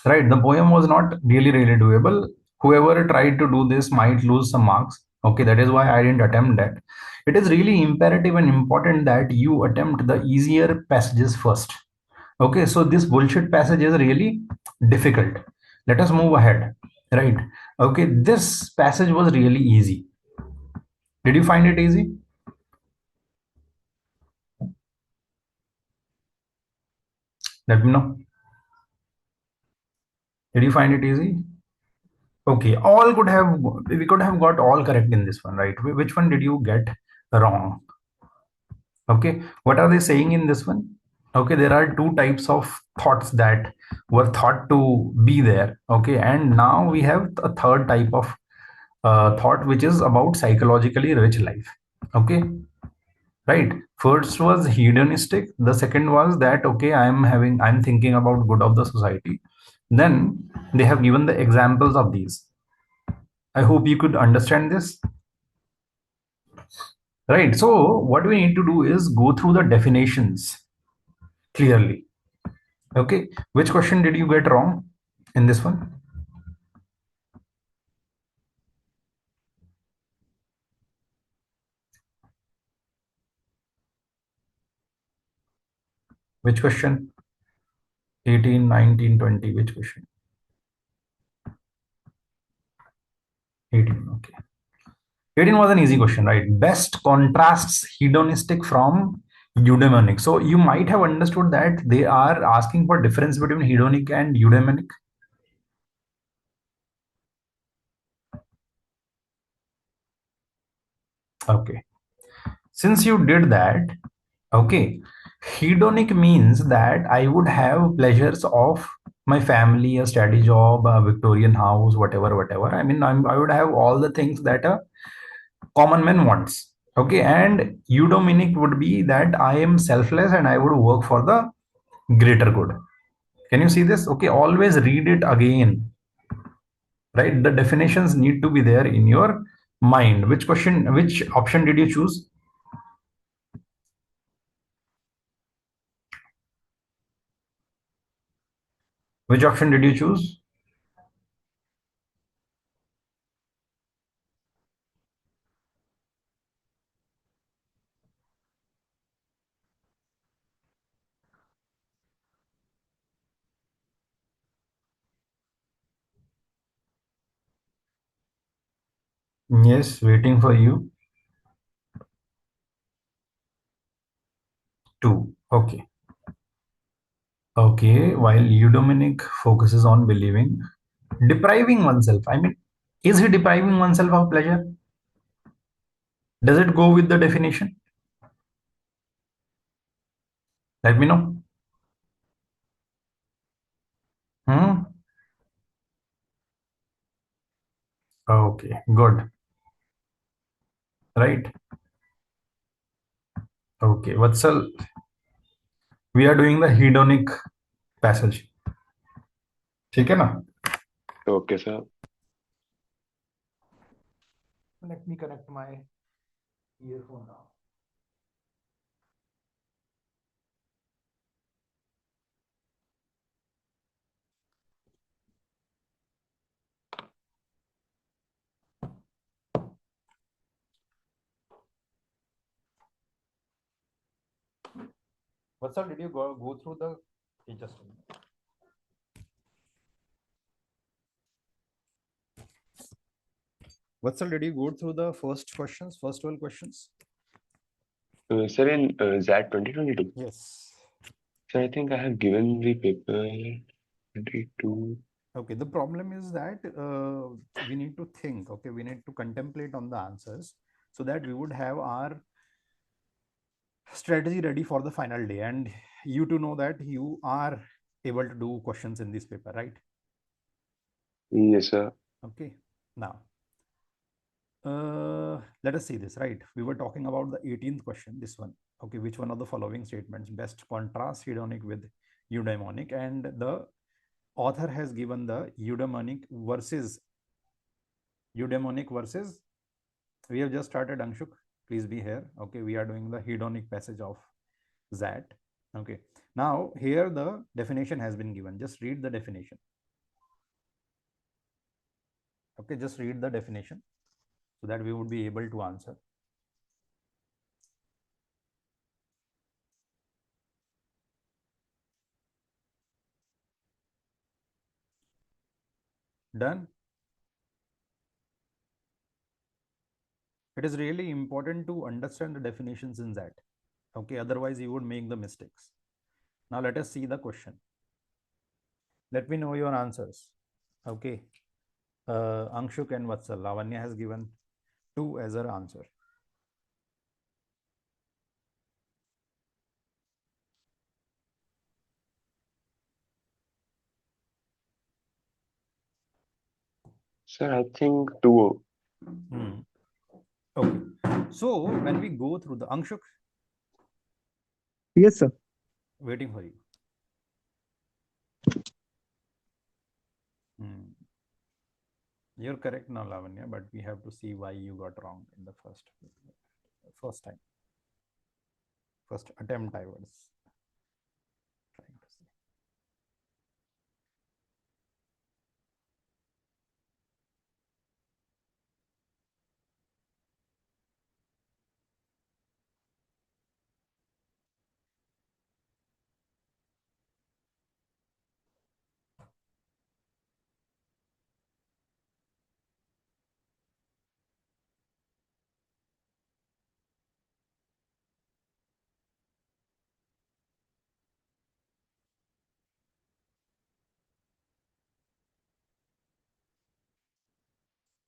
right? The poem was not really doable. Whoever tried to do this might lose some marks. Okay, that is why I didn't attempt that. It is really imperative and important that you attempt the easier passages first. Okay, so this bullshit passage is really difficult. Let us move ahead, right? Okay, this passage was really easy. Did you find it easy? Let me know. Did you find it easy? Okay, all could have, we could have got all correct in this one, right? Which one did you get wrong? Okay, what are they saying in this one? Okay, there are two types of thoughts that were thought to be there. Okay, and now we have a third type of thought, which is about psychologically rich life. Okay, right. First was hedonistic. The second was that, okay, I'm thinking about good of the society. Then they have given the examples of these. I hope you could understand this. Right. So what we need to do is go through the definitions clearly. Okay. Which question did you get wrong in this one? Which question? 18, 19, 20. Which question? 18. Okay. 18 was an easy question, right? Best contrasts hedonistic from eudaimonic. So you might have understood that they are asking for difference between hedonic and eudaimonic. Okay. Since you did that, okay, hedonic means that I would have pleasures of my family, a steady job, a Victorian house, whatever. I mean, I would have all the things that a common man wants. Okay, and eudaimonic would be that I am selfless and I would work for the greater good. Can you see this? Okay, always read it again, right? The definitions need to be there in your mind. Which option did you choose? Which option did you choose? Yes, waiting for you. Two. Okay. Okay. While eudaimonic focuses on believing, depriving oneself. I mean, is he depriving oneself of pleasure? Does it go with the definition? Let me know. Hmm? Okay, good. Right. Okay, Vatsal, we are doing the hedonic passage. ठीक है ना? Okay, sir. Let me connect my earphone now. Vatsal, did you go through the just Vatsal, did you go through the first 12 questions? Sir, in XAT 2022, Yes. sir, I think I have given the paper 22. Okay, the problem is that we need to think, okay, we need to contemplate on the answers so that we would have our strategy ready for the final day, and you to know that you are able to do questions in this paper, right? Yes, sir. Okay, now let us see this, right? We were talking about the 18th question, this one. Okay, which one of the following statements best contrasts hedonic with eudaimonic? And the author has given the eudaimonic versus we have just started. Anshuk, please be here. Okay, we are doing the hedonic passage of XAT. Okay, now here the definition has been given. Just read the definition. Okay, just read the definition so that we would be able to answer. Done. It is really important to understand the definitions in that. Okay, otherwise you would make the mistakes. Now let us see the question. Let me know your answers. Okay. Anshuk and Vatsal. Lavanya has given 2 as her answer. Sir, I think two. Okay. So when we go through the Anshuk, Yes, sir. waiting for you. You're correct now, Lavanya, but we have to see why you got wrong in the first time. First attempt I was trying to say.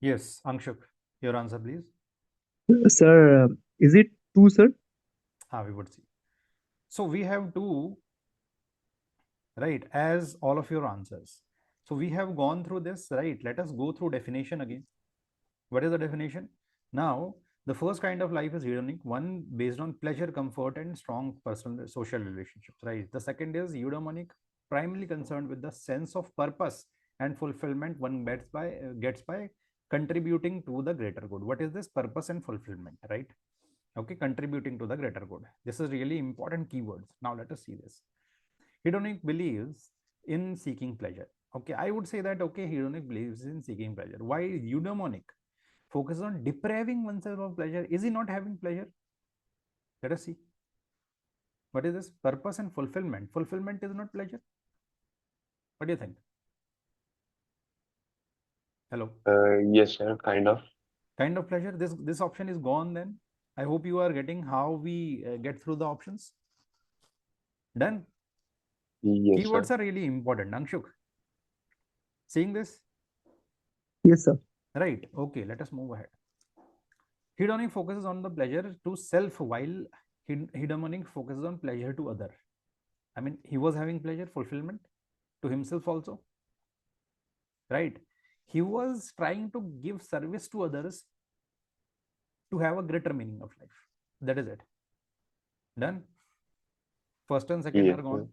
Yes, Anshuk, your answer, please. Sir, is it two, sir? We would see. So we have two, right, as all of your answers. So we have gone through this, right? Let us go through definition again. What is the definition? Now, the first kind of life is hedonic, one based on pleasure, comfort, and strong personal social relationships, right? The second is eudaimonic, primarily concerned with the sense of purpose and fulfillment one gets by contributing to the greater good. What is this? Purpose and fulfillment, right? Okay, contributing to the greater good. This is really important keywords. Now let us see this. Hedonic believes in seeking pleasure. Okay, I would say that okay, hedonic believes in seeking pleasure. Why eudaimonic focuses on depriving oneself of pleasure? Is he not having pleasure? Let us see. What is this? Purpose and fulfillment. Fulfillment is not pleasure. What do you think? Hello. Yes, sir, kind of. Kind of pleasure. This option is gone. Then I hope you are getting how we get through the options. Done. Yes, sir. Keywords are really important. Anshuk, seeing this? Yes, sir. Right. Okay. Let us move ahead. Hedonic focuses on the pleasure to self, while hedonic focuses on pleasure to other. I mean, he was having pleasure, fulfillment to himself also, right? He was trying to give service to others to have a greater meaning of life. That is it. Done. First and second Yes, are sir. gone.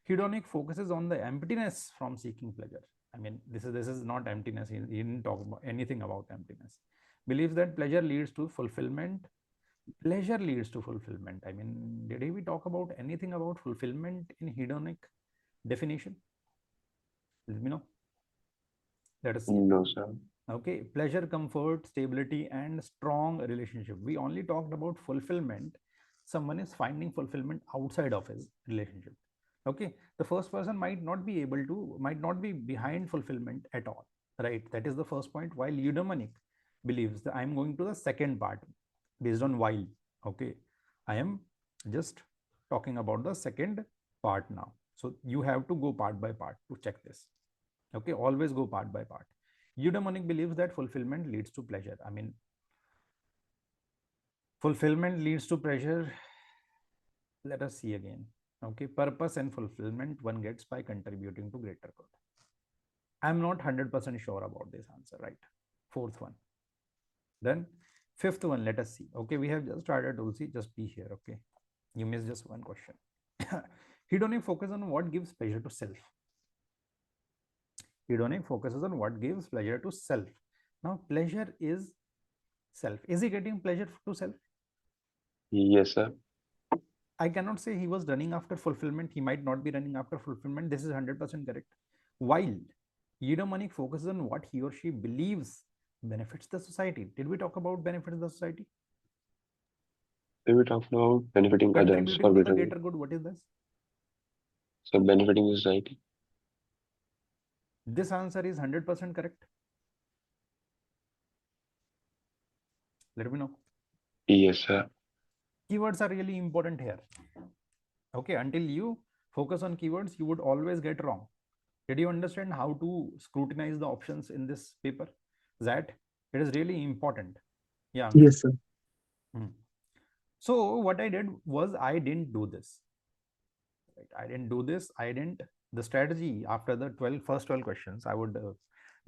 Hedonic focuses on the emptiness from seeking pleasure. I mean, this is not emptiness. He didn't talk about anything about emptiness. Believes that pleasure leads to fulfillment. Pleasure leads to fulfillment. I mean, did we talk about anything about fulfillment in hedonic definition? Let me know. Let us see again. No, sir. Okay, pleasure, comfort, stability, and strong relationship. We only talked about fulfillment. Someone is finding fulfillment outside of his relationship. Okay, the first person might not be behind fulfillment at all, right? That is the first point. While eudaimonic believes that I'm going to the second part based on while. Okay, I am just talking about the second part now. So you have to go part by part to check this. Okay, always go part by part. Eudaimonic believes that fulfillment leads to pleasure. I mean, fulfillment leads to pleasure. Let us see again. Okay, purpose and fulfillment one gets by contributing to greater good. I'm not 100% sure about this answer, right? Fourth one. Then fifth one, let us see. Okay, we have just started, Tulsi. Just be here. Okay, you missed just one question. Hedonic focus on what gives pleasure to self. Hedonic focuses on what gives pleasure to self. Now, pleasure is self. Is he getting pleasure to self? Yes, sir. I cannot say he was running after fulfillment. He might not be running after fulfillment. This is 100% correct. While Eudaimonic focuses on what he or she believes benefits the society. Did we talk about benefits the society? Then we talked about benefiting others Contributing or to the bettering. greater good. What is this? So benefiting society. This answer is 100% correct. Let me know. Yes, sir. Keywords are really important here. Okay, until you focus on keywords, you would always get wrong. Did you understand how to scrutinize the options in this paper? That it is really important. Yeah, Ankush. Yes, sir. Hmm. So what I did was I didn't do this. Right? I didn't do this. I didn't. The strategy after the first 12 questions, I would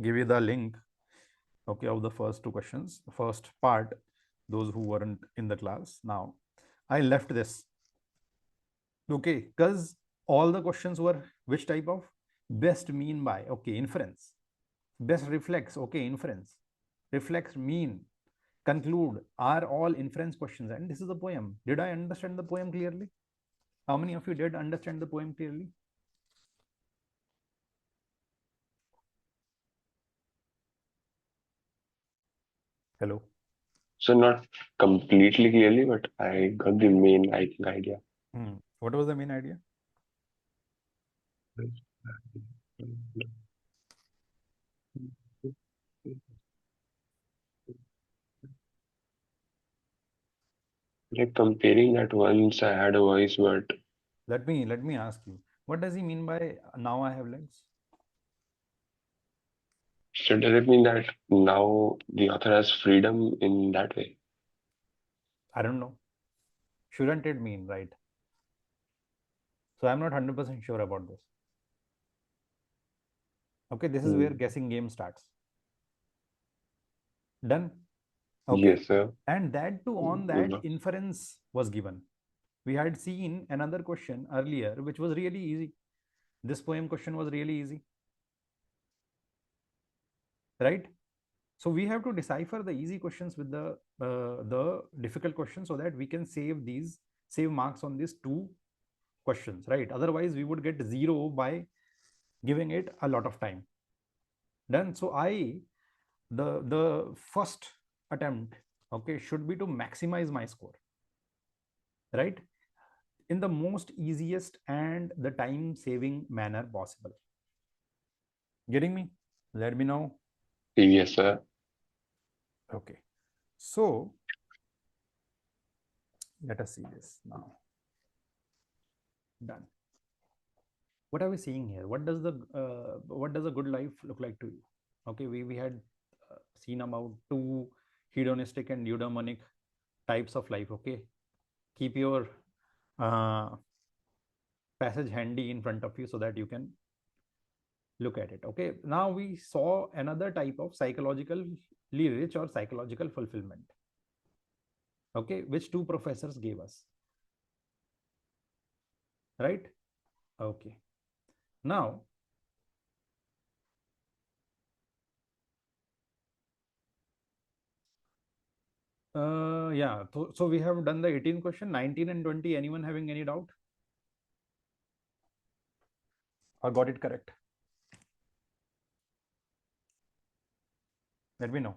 give you the link, okay, of the first two questions, the first part, those who weren't in the class. Now, I left this, okay, because all the questions were which type of best mean by, okay, inference, best reflex, okay, inference, reflex, mean, conclude are all inference questions, and this is the poem. Did I understand the poem clearly? How many of you did understand the poem clearly? Hello. So not completely clearly, but I got the main, I think, idea. What was the main idea? Like comparing that once I had a voice, but Let me ask you, what does he mean by now I have legs? so does it mean that now the author has freedom in that way? I don't know. Shouldn't it mean, right? So I'm not 100% sure about this. Okay, this is where Hmm. guessing game starts. Done. Okay. Yes, sir. And that too, on that Mhm. inference was given. We had seen another question earlier, which was really easy. This poem question was really easy, right? So we have to decipher the easy questions with the difficult questions so that we can save marks on these two questions, right? Otherwise, we would get zero by giving it a lot of time. Done. So the first attempt, okay, should be to maximize my score, right, in the most easiest and the time saving manner possible. Getting me? Let me know. Yes, sir. Okay, so let us see this now. Done. What are we seeing here? What does a good life look like to you? Okay, we had seen about two hedonistic and eudaimonic types of life. Okay, keep your uh, passage handy in front of you so that you can look at it. Okay, now we saw another type of psychologically rich or psychological fulfillment, okay, which two professors gave us, right? Okay, now yeah, so we have done the 18 question, 19 and 20. Anyone having any doubt or got it correct? Let me know.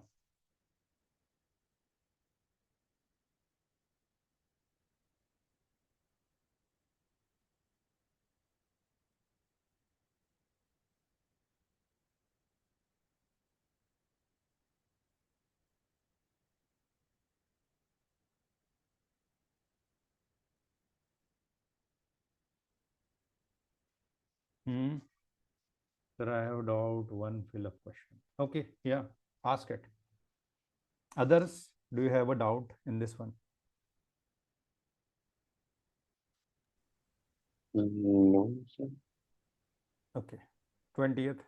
Hmm. Sir, I have doubt one fill up question. Okay, yeah, ask it. Others, do you have a doubt in this one? No, sir. Okay, 20th.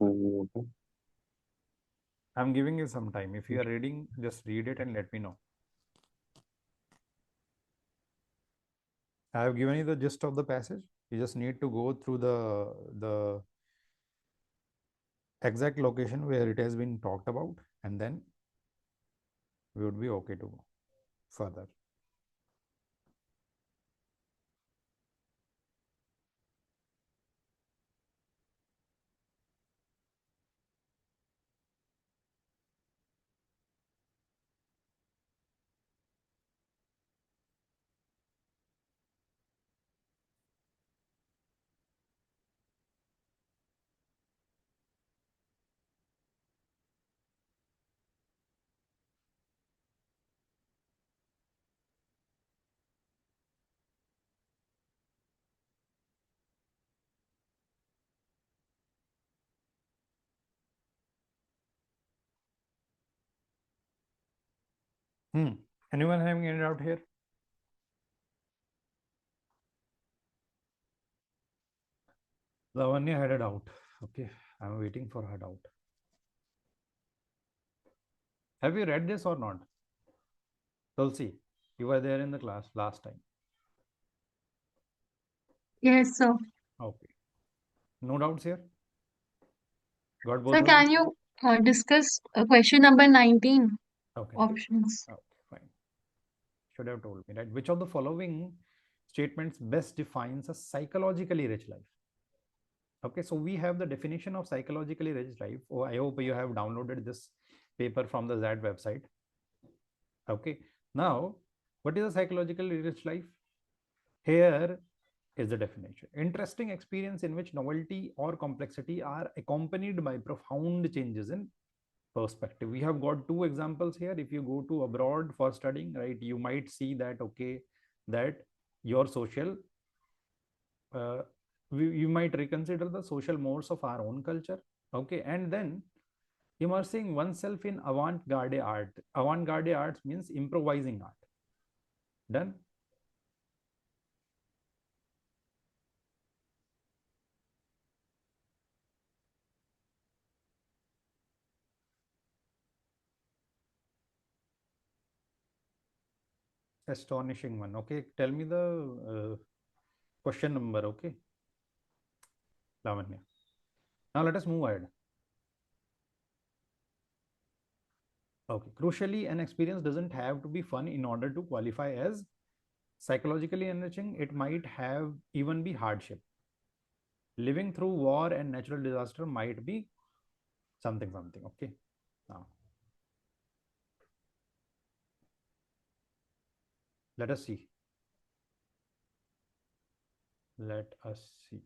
Mhm. I'm giving you some time. If you are reading, just read it and let me know. I have given you the gist of the passage. You just need to go through the exact location where it has been talked about, and then we would be okay to go further. Anyone having any doubt here? Lavanya had a doubt. Okay, I'm waiting for her doubt. Have you read this or not? Tulsi, you were there in the class last time. Yes, sir. Okay. No doubts here? Got both Sir, of can you? you discuss question number 19 Okay. options? Okay, fine. Should have told me, right? Which of the following statements best defines a psychologically rich life? Okay, so we have the definition of psychologically rich life. Oh, I hope you have downloaded this paper from the XAT website. Okay, now what is a psychologically rich life? Here is the definition: interesting experience in which novelty or complexity are accompanied by profound changes in perspective. We have got two examples here. If you go to abroad for studying, right, you might see that, okay, that your social you might reconsider the social mores of our own culture. Okay, and then immersing oneself in avant-garde art. Avant-garde arts means improvising art. Done. Astonishing one. Okay, tell me the question number. Okay, Lavanya. Now let us move ahead. Okay, crucially, an experience doesn't have to be fun in order to qualify as psychologically enriching. It might have even be hardship. Living through war and natural disaster might be something. Okay, now let us see. Let us see.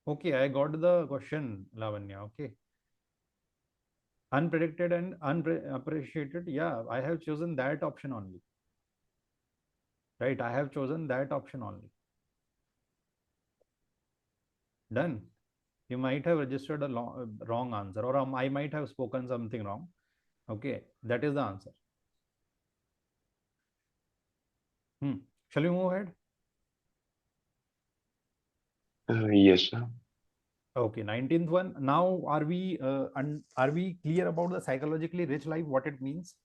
Okay, I got the question, Lavanya. Okay. Unpredicted and unappreciated. Yeah, I have chosen that option only. Right, I have chosen that option only. Done. You might have registered a wrong answer, or I might have spoken something wrong. Okay, that is the answer. Shall we move ahead? Yes, sir. Okay, 19th one. Now, are we clear about the psychologically rich life, what it means?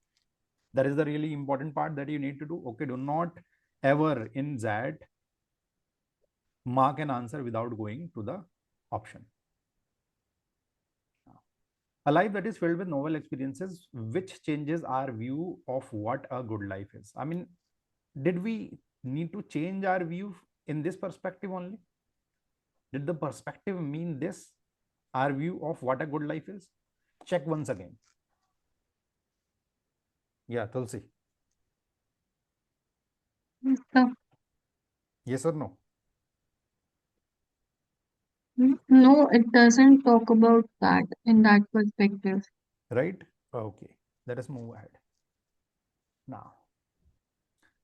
That is the really important part that you need to do. Okay, do not ever in that mark an answer without going to the option. A life that is filled with novel experiences, which changes our view of what a good life is. I mean, did we need to change our view in this perspective only? Did the perspective mean this, our view of what a good life is? Check once again. Yeah, Tulsi. Yes, sir. Yes or no? No, it doesn't talk about that in that perspective. Right? Okay. Let us move ahead. Now,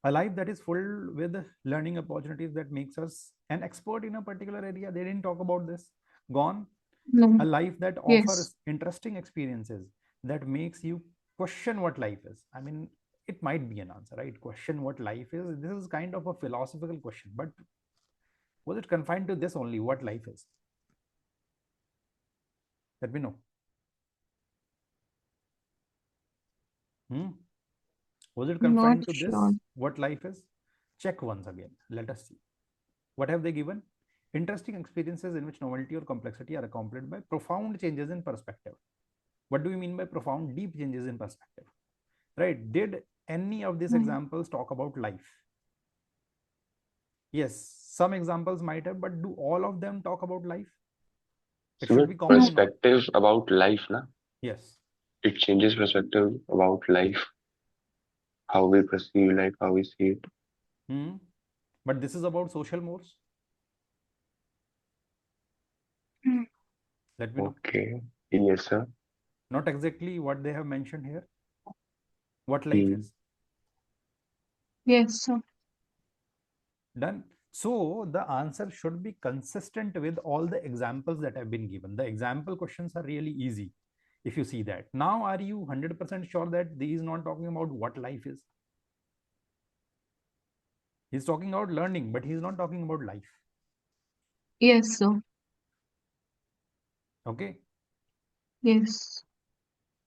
a life that is full with learning opportunities that makes us an expert in a particular area. They didn't talk about this. Gone. No. A life that Yes. offers interesting experiences that makes you question what life is. I mean, it might be an answer, right? Question what life is. This is kind of a philosophical question, but was it confined to this only, what life is? Let me know. Was it Not confined to this, sure. what life is? Check once again. Let us see. What have they given? Interesting experiences in which novelty or complexity are accompanied by profound changes in perspective. What do you mean by profound? Deep changes in perspective, right? Did any of these examples talk about life? Yes, some examples might have, but do all of them talk about life? It So should with be common. perspective about life, na? Yes. It changes perspective about life, how we perceive life, how we see it. But this is about social mores. Let me know. Okay. Yes, sir. Not exactly what they have mentioned here. What life is. Yes, sir. Done. So the answer should be consistent with all the examples that have been given. The example questions are really easy if you see that. Now, are you 100% sure that he is not talking about what life is? He's talking about learning, but he's not talking about life. Yes, sir. Okay. Yes.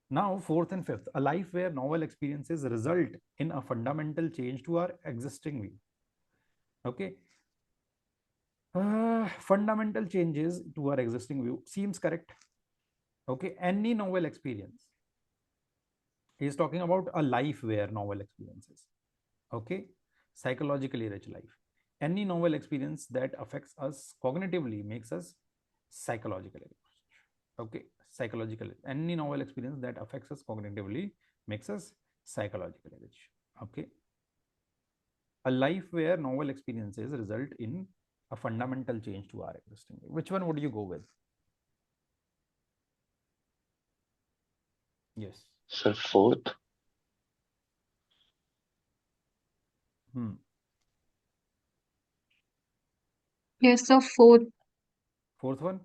Now, fourth and fifth, a life where novel experiences result in a fundamental change to our existing view. Okay. Fundamental changes to our existing view seems correct. Okay. Any novel experience. He's talking about a life where novel experiences. Okay. Psychologically rich life. Any novel experience that affects us cognitively makes us psychologically rich. Okay. Psychological. Any novel experience that affects us cognitively makes us psychologically rich. Okay. A life where novel experiences result in a fundamental change to our existing. Which one would you go with? Yes. So fourth. Yes, sir. Fourth. Fourth one.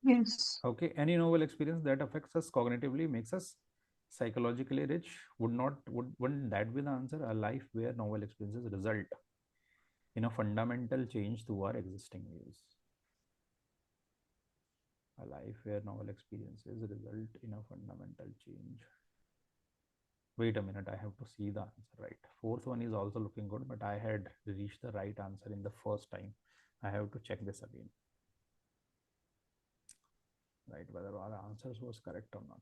Yes. Okay. Any novel experience that affects us cognitively makes us psychologically rich. Wouldn't that be the answer? A life where novel experiences result in a fundamental change to our existing views. A life where novel experiences result in a fundamental change. Wait a minute, I have to see the answer right. Fourth one is also looking good, but I had reached the right answer in the first time. I have to check this again. Right, whether our answers was correct or not.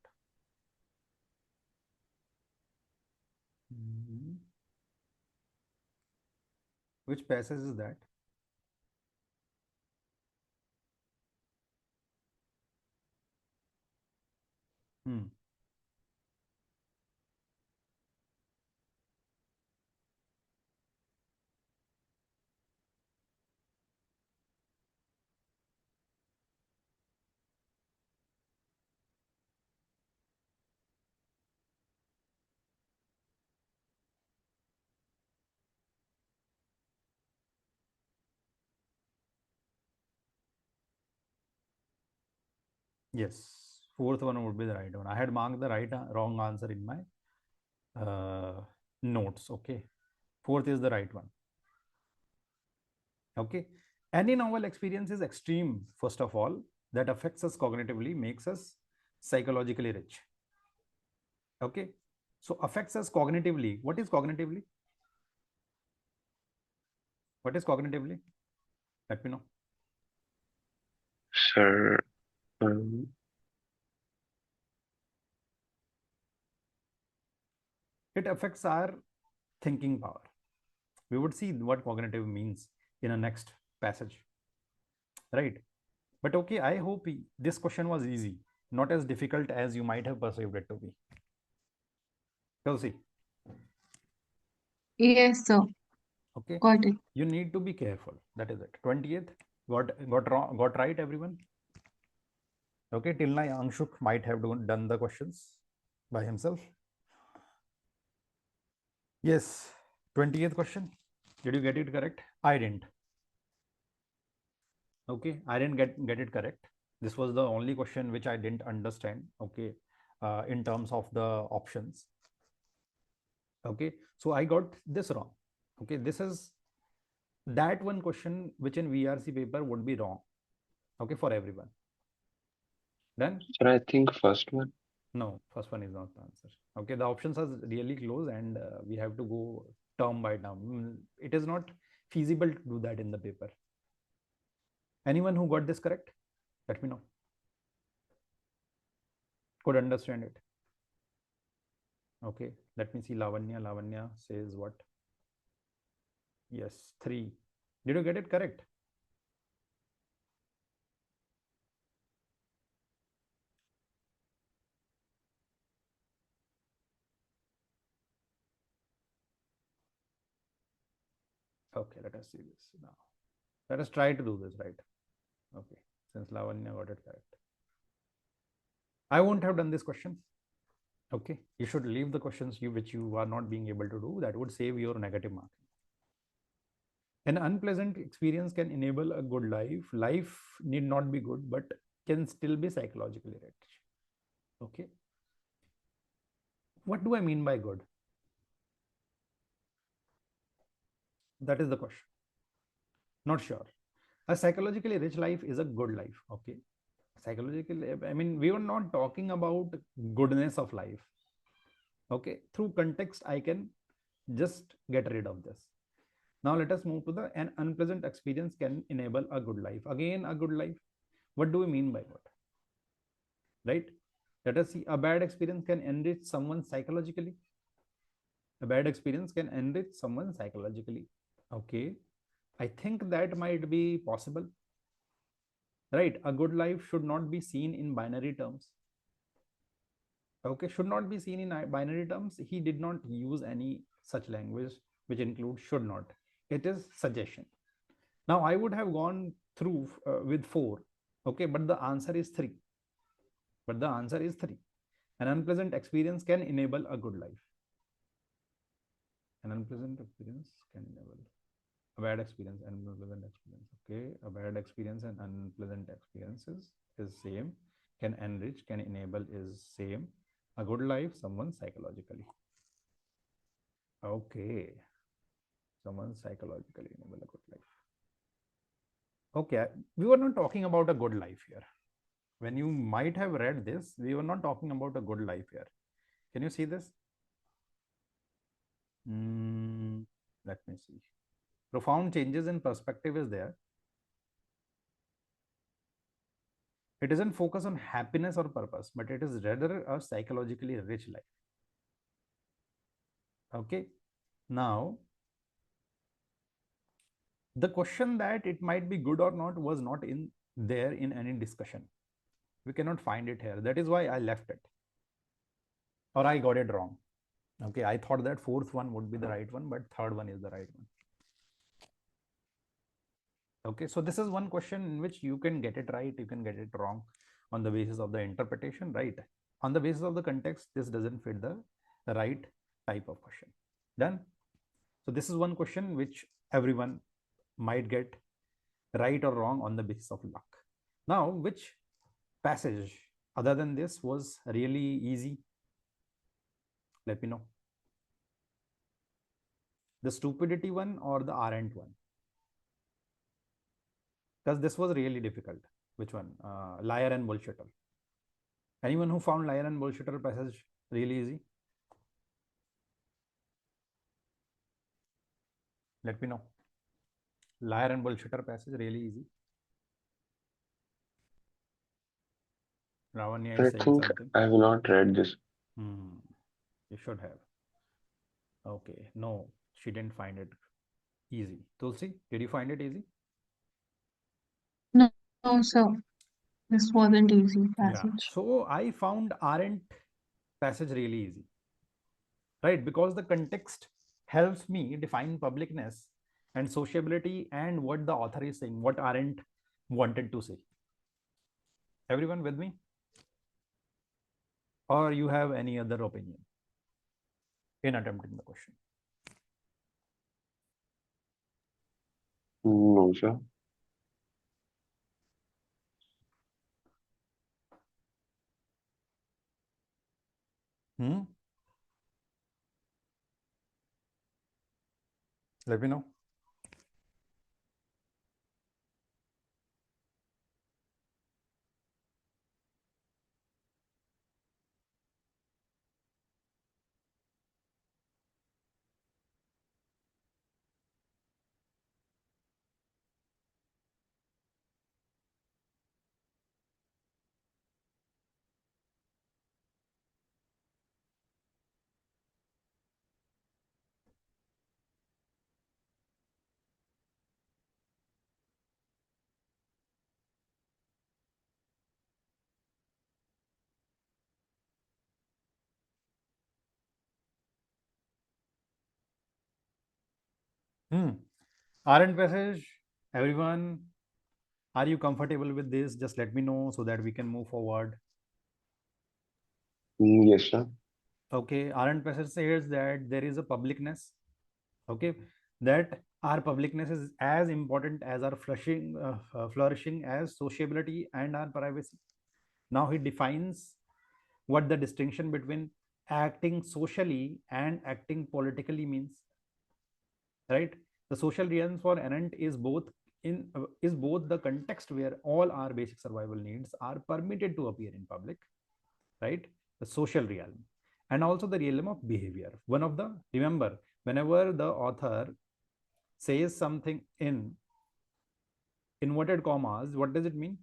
Which passage is that? Yes, fourth one would be the right one. I had marked the wrong answer in my notes. Okay, fourth is the right one. Okay, any novel experience is extreme, first of all, that affects us cognitively, makes us psychologically rich. Okay, so affects us cognitively. What is cognitively? What is cognitively? Let me know. Sir, it affects our thinking power. We would see what cognitive means in a next passage, right? But okay, I hope this question was easy, not as difficult as you might have perceived it to be. Kelsey. Yes, sir. Okay. Got it. You need to be careful. That is it. 20th. Got right, everyone? Okay, till now Anshuk might have done the questions by himself. Yes, 20th question. Did you get it correct? I didn't. Okay, I didn't get it correct. This was the only question which I didn't understand. Okay, in terms of the options. Okay, so I got this wrong. Okay, this is that one question which in VRC paper would be wrong. Okay, for everyone. Done? Sir, I think first one. No, first one is not the answer. Okay, the options are really close and we have to go term by term. It is not feasible to do that in the paper. Anyone who got this correct? Let me know. Could understand it. Okay, let me see Lavanya. Lavanya says what? Yes, 3. Did you get it correct? Okay, let us see this now. Let us try to do this right. Okay, since Lavanya got it correct. I won't have done this question. Okay, you should leave the questions which you are not being able to do. That would save your negative marking. An unpleasant experience can enable a good life. Life need not be good, but can still be psychologically rich. Okay. What do I mean by good? That is the question. Not sure. A psychologically rich life is a good life. Okay. Psychologically, I mean, we were not talking about goodness of life. Okay. Through context, I can just get rid of this. Now let us move to an unpleasant experience can enable a good life. Again, a good life. What do we mean by good? Right? Let us see. A bad experience can enrich someone psychologically. A bad experience can enrich someone psychologically. Okay. I think that might be possible. Right? A good life should not be seen in binary terms. Okay, should not be seen in binary terms. He did not use any such language which includes should not. It is suggestion. Now I would have gone through with 4. Okay, but the answer is 3. But the answer is 3. An unpleasant experience can enable a good life. An unpleasant experience can enable a bad experience and unpleasant experience. Okay, a bad experience and unpleasant experiences is same. Can enrich, can enable is same. A good life, someone psychologically. Okay, someone psychologically enable a good life. Okay, we were not talking about a good life here. When you might have read this, we were not talking about a good life here. Can you see this? Let me see. Profound changes in perspective is there. It doesn't focus on happiness or purpose, but it is rather a psychologically rich life. Okay. Now, the question that it might be good or not was not in there in any discussion. We cannot find it here. That is why I left it. Or I got it wrong. Okay, I thought that 4th one would be the right one, but 3rd one is the right one. Okay, so this is one question in which you can get it right, you can get it wrong on the basis of the interpretation, right? On the basis of the context, this doesn't fit the right type of question. Done. So this is one question which everyone might get right or wrong on the basis of luck. Now, which passage other than this was really easy? Let me know. The stupidity one or the aren't one? Because this was really difficult. Which one? Liar and bullshitter. Anyone who found liar and bullshitter passage really easy? Let me know. Liar and bullshitter passage really easy. Ravanya I is saying think something. I have not read this. You should have. Okay. No, she didn't find it easy. Tulsi, did you find it easy? No, sir. This wasn't easy Yeah. passage. So I found aren't passage really easy. Right? Because the context helps me define publicness and sociability and what the author is saying, what aren't wanted to say. Everyone with me? Or you have any other opinion in attempting the question? No, sir. Let me know. Aren't passage, everyone, are you comfortable with this? Just let me know so that we can move forward. Yes, sir. Okay, Aren't passage says that there is a publicness. Okay, that our publicness is as important as our flourishing as sociability and our privacy. Now he defines what the distinction between acting socially and acting politically means, right? The social realm for Arendt is both the context where all our basic survival needs are permitted to appear in public, right? The social realm, and also the realm of behavior. One of the Remember, whenever the author says something in inverted commas, what does it mean?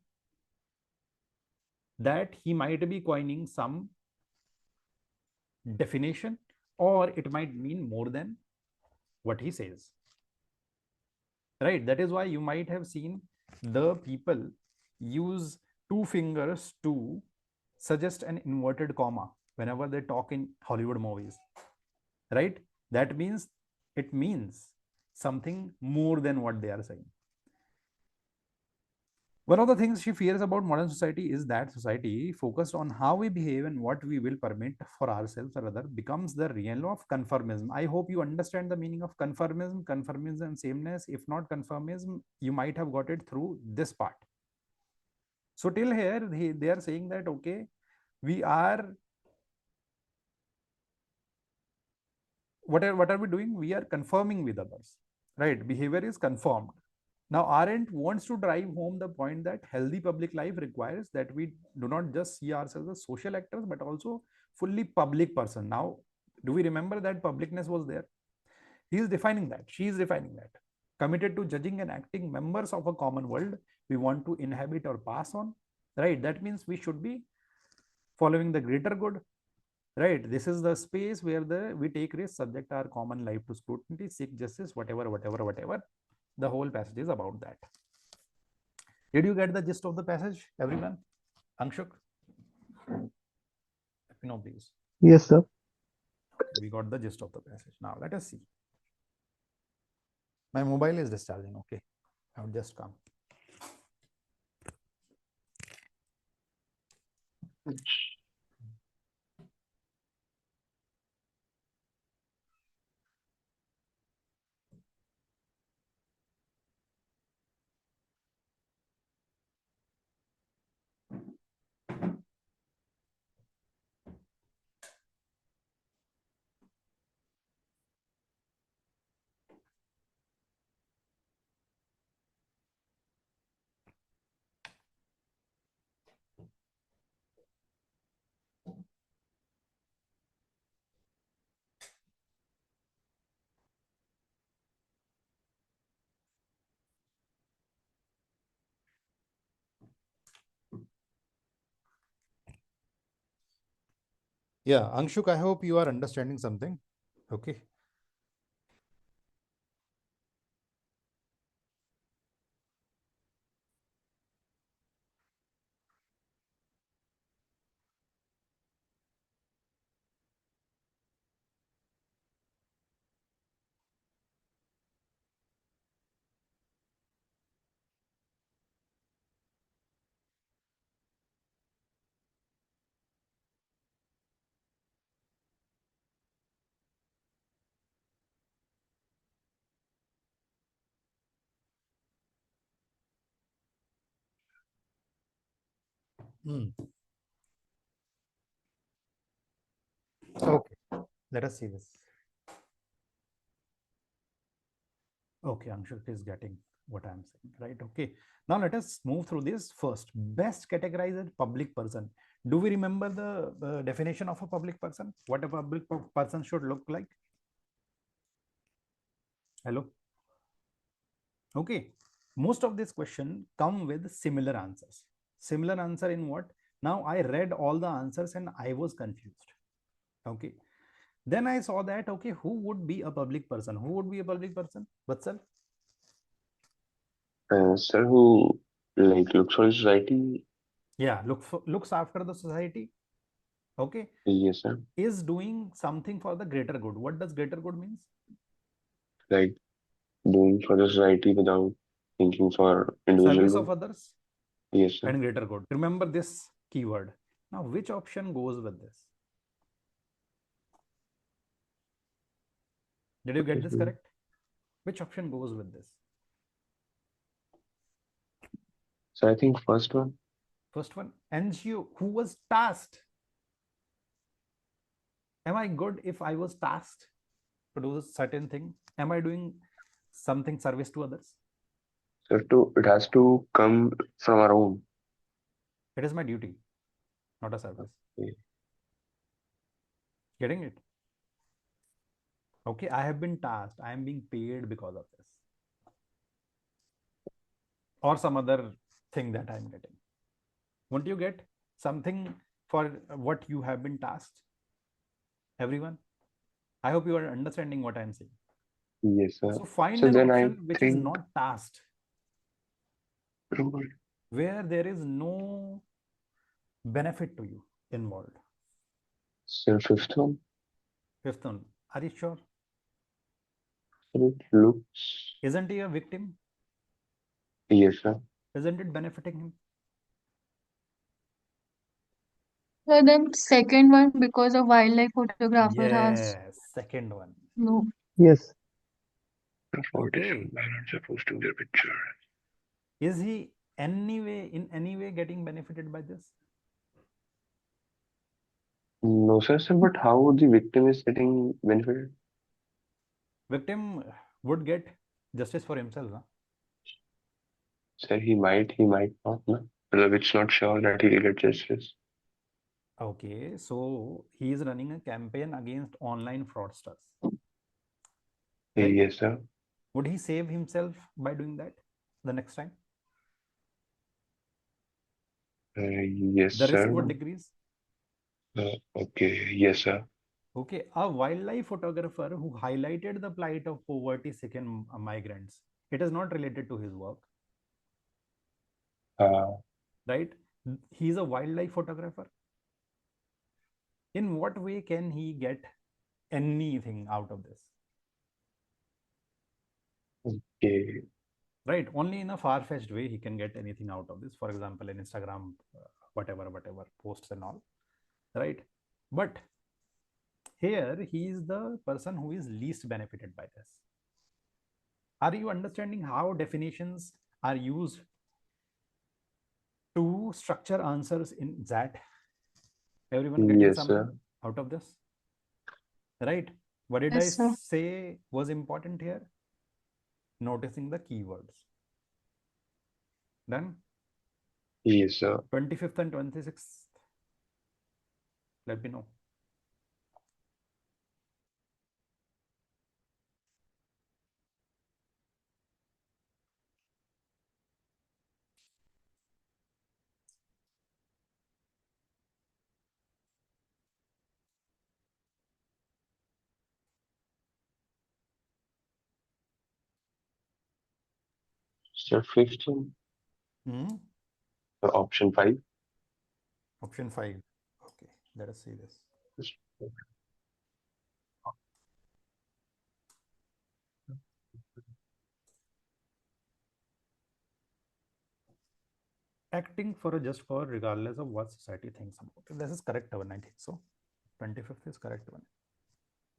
That he might be coining some definition, or it might mean more than what he says, right? That is why you might have seen the people use two fingers to suggest an inverted comma whenever they talk in Hollywood movies, right? That means it means something more than what they are saying. One of the things she fears about modern society is that society, focused on how we behave and what we will permit for ourselves or other, becomes the realm of conformism. I hope you understand the meaning of conformism. Conformism and sameness. If not conformism, you might have got it through this part. So till here, they are saying that, okay, we are, what are we doing? We are conforming with others, right? Behavior is conformed. Now, Arendt wants to drive home the point that healthy public life requires that we do not just see ourselves as social actors, but also fully public person. Now, do we remember that publicness was there? He is defining that. She is defining that. Committed to judging and acting members of a common world we want to inhabit or pass on, right? That means we should be following the greater good, right? This is the space where we take risks, subject our common life to scrutiny, seek justice, whatever. The whole passage is about that. Did you get the gist of the passage, everyone? Anshuk? Let me know, please. Yes, sir. We got the gist of the passage. Now, let us see. My mobile is discharging. Okay. I would just come. Yeah, Anshuk, I hope you are understanding something. Okay. Hmm. Okay. Let us see this. Okay, Anshuk is getting what I'm saying, right? Okay. Now let us move through this first. Best categorized public person. Do we remember the definition of a public person? What a public person should look like? Hello? Okay. Most of this question come with similar answers. Similar answer in what? Now I read all the answers and I was confused. Okay. Then I saw that, okay, who would be a public person? Who would be a public person? Vatsal? Sir, who like looks for society? Yeah, looks after the society. Okay. Yes, sir. Is doing something for the greater good. What does greater good means? Like doing for the society without thinking for individual Service good. of others Yes, sir. and greater good. Remember this keyword. Now, which option goes with this? Did you get this Mhm. correct? Which option goes with this? So I think first one. First one, NGO who was tasked. Am I good if I was tasked to do a certain thing? Am I doing something service to others? So it has to come from our own. It is my duty, not a service. Okay. Getting it? Okay, I have been tasked. I am being paid because of this. Or some other thing that I'm getting. Won't you get something for what you have been tasked? Everyone? I hope you are understanding what I'm saying. Yes, sir. So find So an then I option which is think not tasked, where there is no benefit to you involved. so fifth one. Fifth one, are you sure? So it looks. Isn't he a victim? Yes, sir. Isn't it benefiting him? So then second one, because a wildlife photographer has Yes, second one. no. Yes. Okay. I'm not supposed to get a picture. Is he in any way getting benefited by this? No, sir. But how the victim is getting benefited? Victim would get justice for himself. Huh? Sir, he might not. No? Well, it's not sure that he will get justice. Okay, so he is running a campaign against online fraudsters. Right? Yes, sir. Would he save himself by doing that the next time? Yes, The risk sir. would decrease. Okay. Yes, sir. Okay, a wildlife photographer who highlighted the plight of poverty-stricken migrants. It is not related to his work, Uh, right? He's a wildlife photographer. In what way can he get anything out of this? okay. Right? Only in a far-fetched way he can get anything out of this. For example, in Instagram, whatever posts and all, right? But here he is the person who is least benefited by this. Are you understanding how definitions are used to structure answers in XAT? Everyone getting Yes, something sir. out of this? Right? What did I Yes, sir. say was important here? Noticing the keywords. Then Yes, sir. 25th and 26th. Let me know. Sir, 15. Hmm? Option 5. Option 5. Okay, let us see this. Acting for a just cause regardless of what society thinks about it. This is correct one, I think so. 25th is correct one.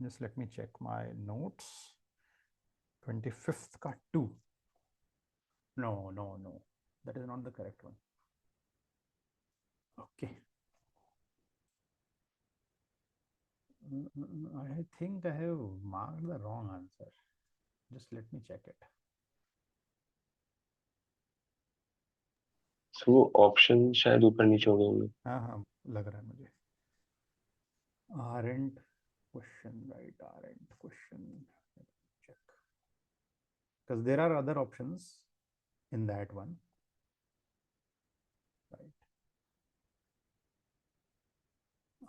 Just let me check my notes. 25th ka 2. No. That is not the correct one. Okay. I think I have marked the wrong answer. Just let me check it. So वो option शायद ऊपर नीचे हो गए होंगे. हाँ लग रहा है मुझे. Aren't question, right? Aren't question. Let me check. Because there are other options in that one. Right.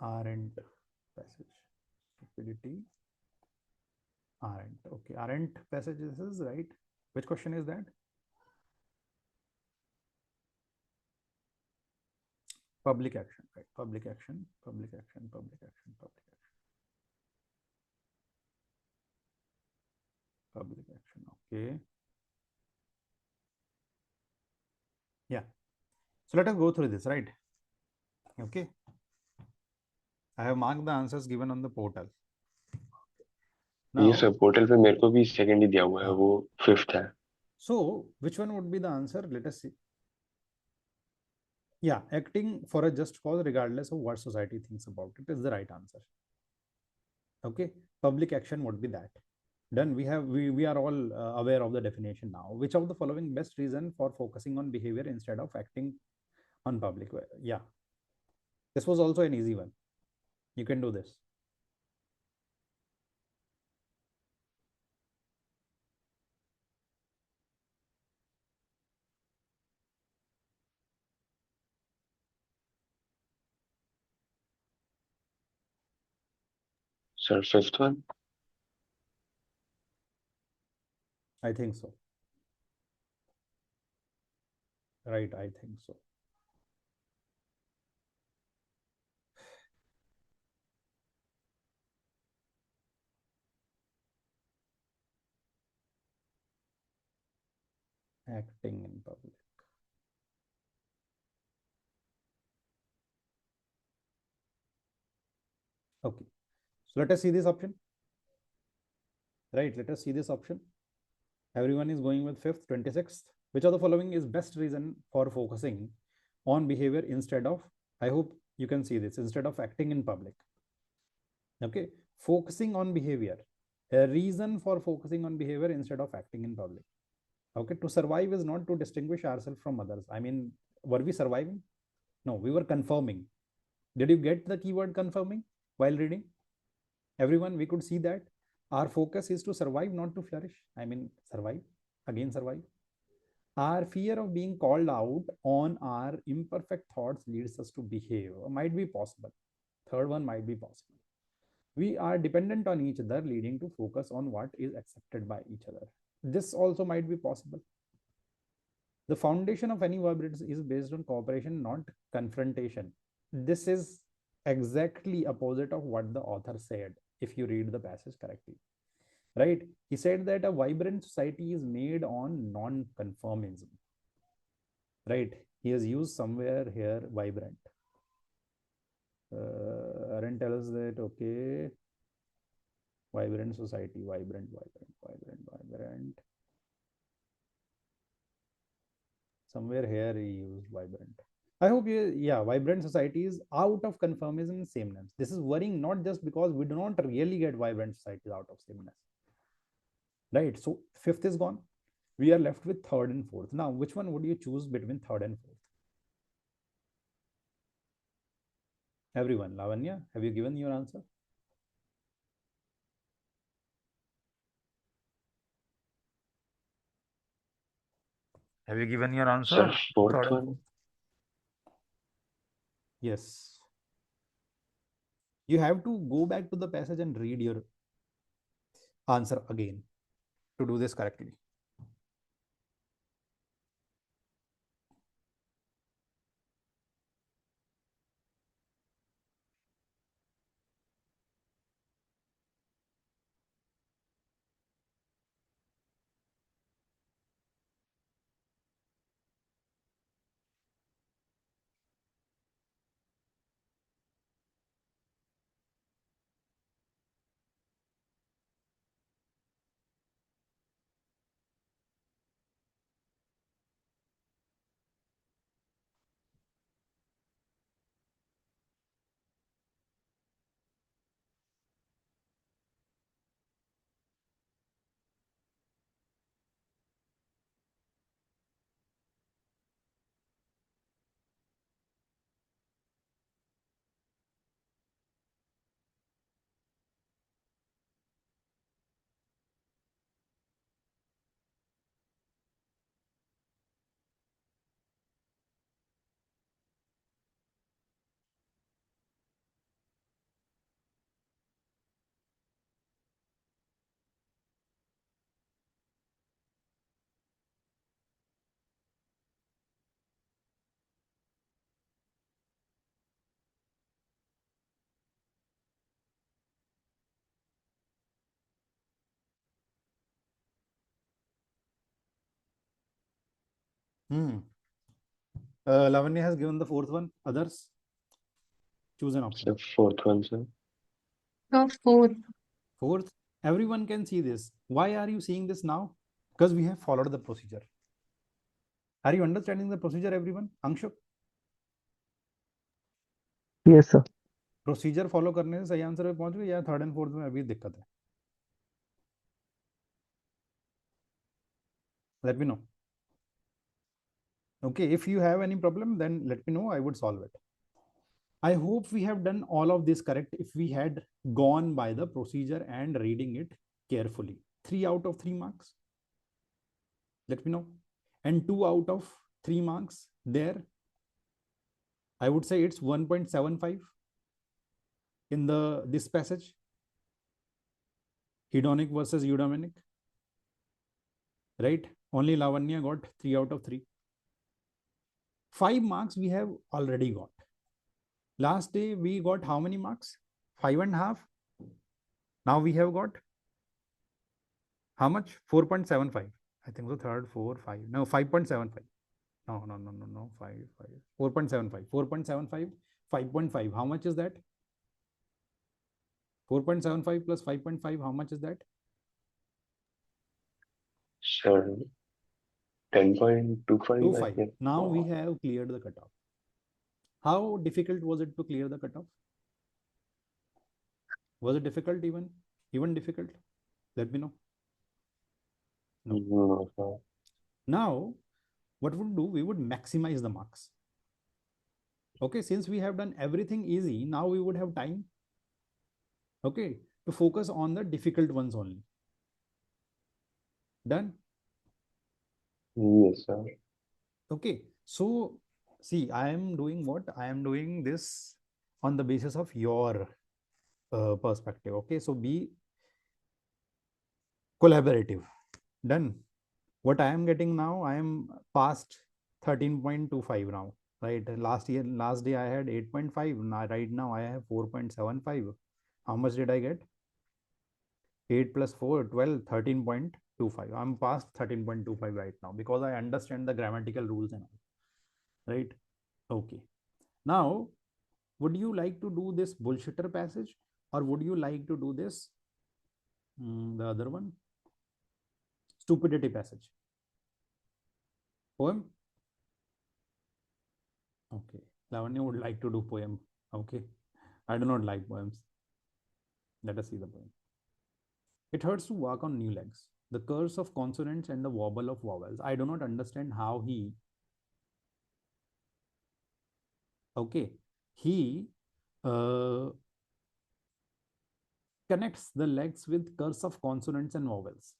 Aren't passage. Stupidity. Aren't. Okay. Aren't passage is right. Which question is that? Public action, right? Public action. Public action. Okay. Yeah. So let us go through this, right? Okay. I have marked the answers given on the portal. ये Now, सब portal पे मेरे को भी second ही दिया हुआ है, वो फिफ्थ है. so which one would be the answer? Let us see. Yeah, acting for a just cause regardless of what society thinks about it is the right answer. Okay, public action would be that. Done. We are all aware of the definition now. Which of the following best reason for focusing on behavior instead of acting on public? Yeah, this was also an easy one. You can do this. Sir fifth one. I think so. Right, I think so. Acting in public. Okay, so let us see this option. Right, let us see this option. Everyone is going with fifth, 26th. Which of the following is best reason for focusing on behavior instead of, I hope you can see this, instead of acting in public. Okay, focusing on behavior, a reason for focusing on behavior instead of acting in public. Okay, to survive is not to distinguish ourselves from others. I mean, were we surviving? No, we were confirming. Did you get the keyword confirming while reading? Everyone, we could see that our focus is to survive, not to flourish. I mean, survive, again, survive. Our fear of being called out on our imperfect thoughts leads us to behave. Might be possible. Third one might be possible. We are dependent on each other, leading to focus on what is accepted by each other. This also might be possible. The foundation of any verb is based on cooperation, not confrontation. This is exactly opposite of what the author said, if you read the passage correctly. Right? He said that a vibrant society is made on non-conformism. Right? He has used somewhere here vibrant. Aaron tells us that, okay, vibrant society, vibrant. Somewhere here he used vibrant. I hope you, yeah, vibrant societies out of conformism and sameness. This is worrying not just because we do not really get vibrant societies out of sameness. Right? So fifth is gone. We are left with third and fourth. Now, which one would you choose between third and fourth? Everyone, Lavanya, have you given your answer? Have you given your answer? Sir fourth Third and one. fourth. Yes. You have to go back to the passage and read your answer again to do this correctly. Hmm. Lavanya has given the fourth one. Others, choose an option. The fourth one, sir. The fourth. Fourth, everyone can see this. Why are you seeing this now? Because we have followed the procedure. Are you understanding the procedure, everyone? Anshuk, Yes, sir. Procedure follow करने से सही answer पे पहुंच गए या third and fourth में अभी दिक्कत है? Let me know. Okay, if you have any problem, then let me know. I would solve it. I hope we have done all of this correct if we had gone by the procedure and reading it carefully. 3 out of 3 marks. Let me know. And 2 out of 3 marks there. I would say it's 1.75 in this passage. Hedonic versus eudaimonic. Right? Only Lavanya got 3 out of 3. 5 marks we have already got. Last day we got how many marks? 5.5. Now we have got how much? 4.75. I think so. Third, 4, 5. No, 5.75. No. 5, 5. 4.75. 4.75. 5.5. How much is that? 4.75 plus 5.5. How much is that? Sir, 10.25, I 25. think. Now we have cleared the cutoff. How difficult was it to clear the cutoff? Was it difficult even? Even difficult? Let me know. No. No, sir. Now, what would do? We would maximize the marks. Okay, since we have done everything easy, now we would have time, okay, to focus on the difficult ones only. Done? Yes, sir. Okay, so see, I am doing what? I am doing this on the basis of your perspective. Okay, so be collaborative. Done. What I am getting now, I am past 13.25 now, right? Last day I had 8.5. Now, right now I have 4.75. How much did I get? 8 plus 4, 12, 13.25. I'm past 13.25 right now because I understand the grammatical rules and all, right? Okay. Now, would you like to do this bullshitter passage or would you like to do this, the other one, stupidity passage? Poem? Okay. Lavanya would like to do poem. Okay. I do not like poems. Let us see the poem. It hurts to walk on new legs. The curse of consonants and the wobble of vowels. I do not understand how he uh, connects the legs with curse of consonants and vowels.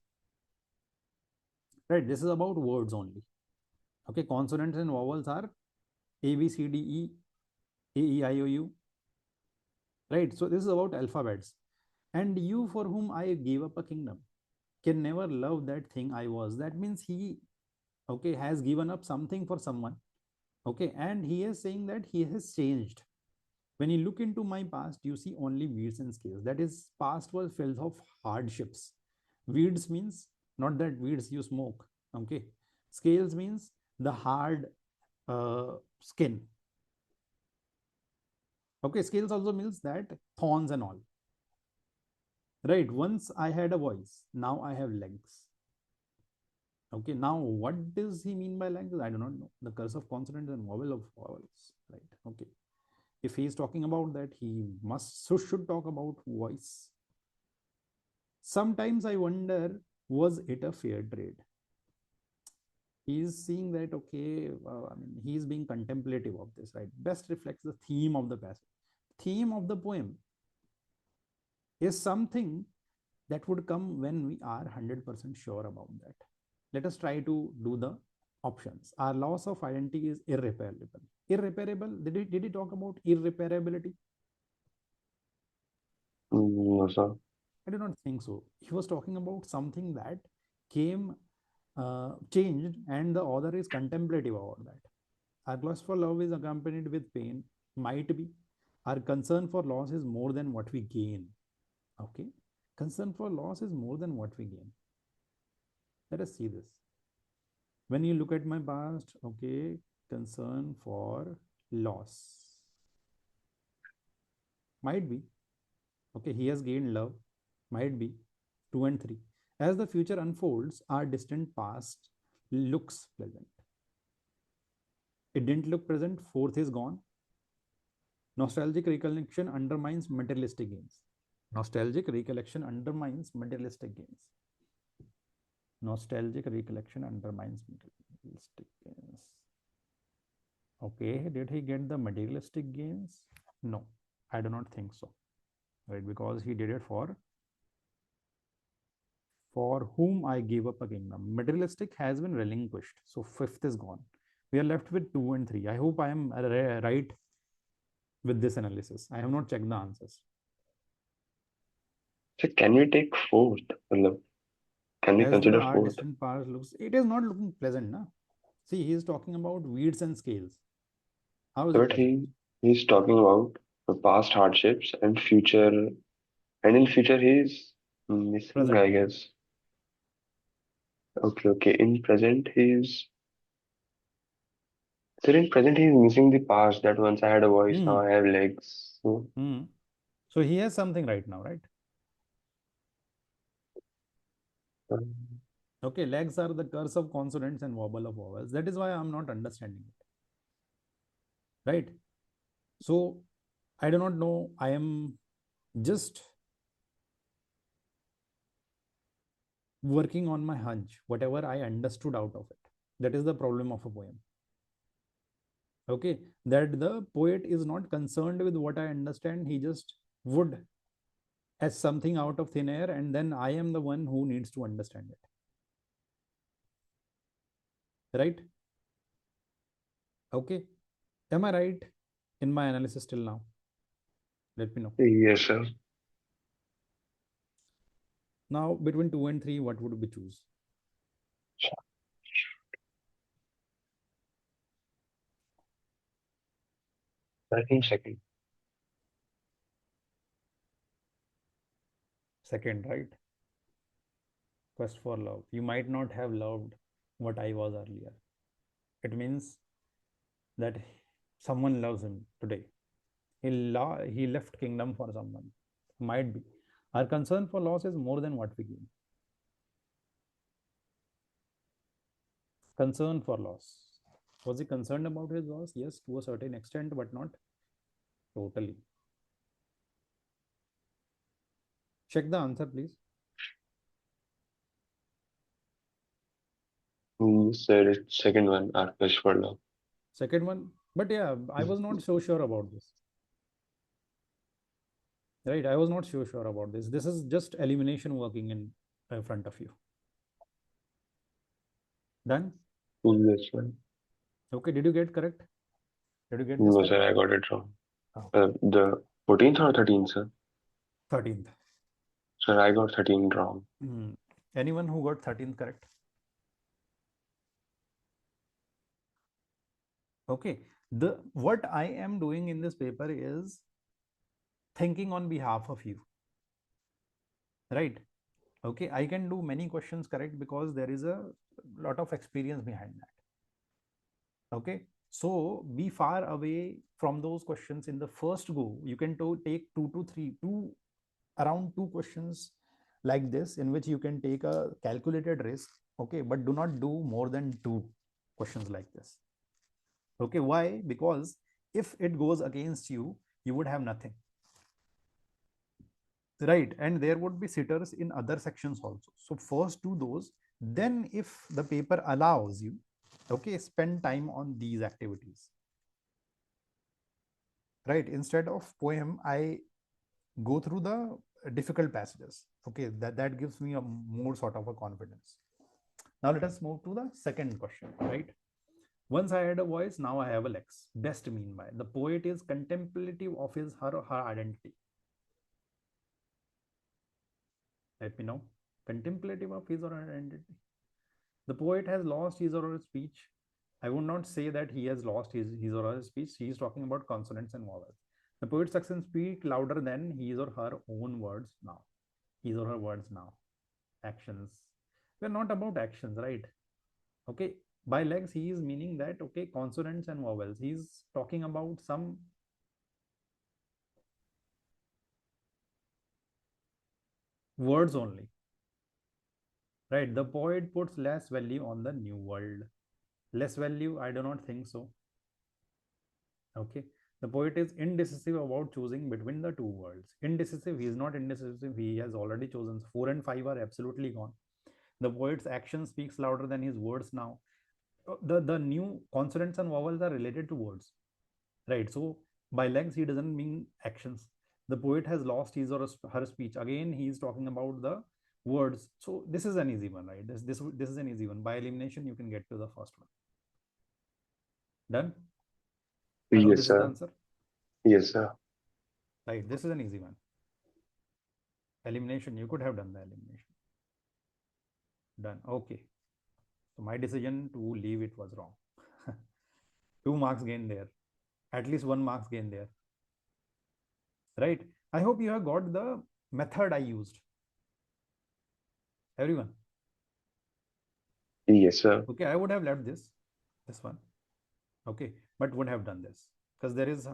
Right, this is about words only. Okay, consonants and vowels are A, B, C, D, E, A, E, I, O, U. Right, so this is about alphabets. And you for whom I gave up a kingdom can never love that thing I was. That means he, okay, has given up something for someone. Okay, and he is saying that he has changed. When you look into my past, you see only weeds and scales. That is, past was filled of hardships. Weeds means not that weeds you smoke. Okay, scales means the hard skin. Okay, scales also means that thorns and all. Right, once I had a voice, now I have legs. Okay, now what does he mean by legs? I do not know. The curse of consonants and vowel of vowels. Right, okay. If he is talking about that, he should talk about voice. Sometimes I wonder, was it a fair trade? He is seeing that, okay, I mean, he is being contemplative of this, right? Best reflects the theme of the passage. Theme of the poem is something that would come when we are 100% sure about that. Let us try to do the options. Our loss of identity is irreparable. Irreparable, did he talk about irreparability? No, sir. I do not think so. He was talking about something that came, changed, and the author is contemplative about that. Our quest for love is accompanied with pain, might be. Our concern for loss is more than what we gain. Okay? Concern for loss is more than what we gain. Let us see this. When you look at my past, okay, concern for loss. Might be. Okay, he has gained love. Might be. 2 and 3. As the future unfolds, our distant past looks pleasant. It didn't look present. 4th is gone. Nostalgic recollection undermines materialistic gains. Nostalgic recollection undermines materialistic gains. Nostalgic recollection undermines materialistic gains. Okay, did he get the materialistic gains? No, I do not think so. Right, because he did it for whom I gave up a kingdom. Materialistic has been relinquished. So 5th is gone. We are left with 2 and 3. I hope I am right with this analysis. I have not checked the answers. So can we take 4th? Can we As the consider our 4th? distant past looks, it is not looking pleasant, na? See, he is talking about weeds and scales. How is it But pleasant? he's talking about the past hardships and future, and in future he's missing, Present. I guess. Okay. In present he's so in present he's missing the past, that once I had a voice, now Hmm. I have legs. So, Hmm. So he has something right now, right? um, Okay, legs are the curse of consonants and wobble of vowels. That is why I'm not understanding it. Right? So I do not know. I am just working on my hunch, whatever I understood out of it. That is the problem of a poem. Okay, that the poet is not concerned with what I understand. He just would as something out of thin air, and then I am the one who needs to understand it. Right? Okay. Am I right in my analysis till now? Let me know. yes, sir. Now, between 2 and 3, what would we choose? I think second. Second, right? Quest for love. You might not have loved what I was earlier. It means that someone loves him today. He left kingdom for someone. Might be. Our concern for loss is more than what we gain. Concern for loss. Was he concerned about his loss? Yes, to a certain extent, but not totally. Check the answer, please. You said it, second one, our quest for love. Second one, but yeah, I was not so sure about this. Right, I was not so sure about this. This is just elimination working in front of you. Done. Yes, sir. Okay, did you get correct? Did you get this No, sir, correct? I got it wrong. Oh, The 14th or 13th, sir? 13th. Sir, I got 13 wrong. Anyone who got 13th correct? Okay, the what I am doing in this paper is thinking on behalf of you, right? Okay, I can do many questions correct because there is a lot of experience behind that. Okay, so be far away from those questions in the first go. You can take around two questions like this, in which you can take a calculated risk. Okay, but do not do more than two questions like this. Okay, why? Because if it goes against you, you would have nothing, right? And there would be sitters in other sections also. So first do those, then if the paper allows you, okay, spend time on these activities, right? Instead of poem, I go through the difficult passages. Okay, that gives me a more sort of a confidence. Now let us move to the second question, right? Once I had a voice, now I have a lex. Best mean by the poet is contemplative of his her identity. Let me know. Contemplative of his or her identity. The poet has lost his or her speech. I would not say that he has lost his or her speech. He is talking about consonants and vowels. The poet's accents speak louder than his or her own words now. His or her words now. Actions. We're not about actions, right? Okay. By legs, he is meaning that, okay, consonants and vowels. He's talking about some words only, right? The poet puts less value on the new world. Less value? I do not think so. Okay. The poet is indecisive about choosing between the two worlds. Indecisive, he is not indecisive. He has already chosen. 4 and 5 are absolutely gone. The poet's action speaks louder than his words now. The new consonants and vowels are related to words, right? So by legs, he doesn't mean actions. The poet has lost his or her speech. Again, he is talking about the words. So this is an easy one, right? This is an easy one. By elimination, you can get to the first one. Done. I hope Yes, this is the sir. answer. Yes, sir. Right, this is an easy one. Elimination, you could have done the elimination. Done. Okay. So my decision to leave it was wrong. 2 marks gained there. At least 1 marks gained there. Right. I hope you have got the method I used. Everyone. Yes, sir. Okay, I would have left this one. Okay, but would have done this because there is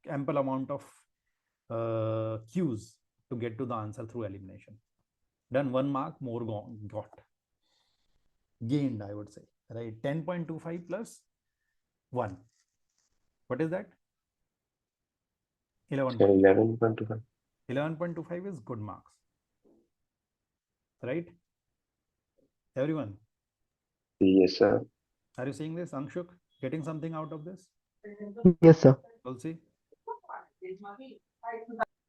ample amount of cues to get to the answer through elimination. Done. 1 mark more got gained, I would say, right? 10.25 plus 1. What is that? 11.25. 11.25. 11.25 is good marks, right? Everyone, Yes, sir. are you seeing this? Anshuk, getting something out of this? Yes, sir. Tulsi?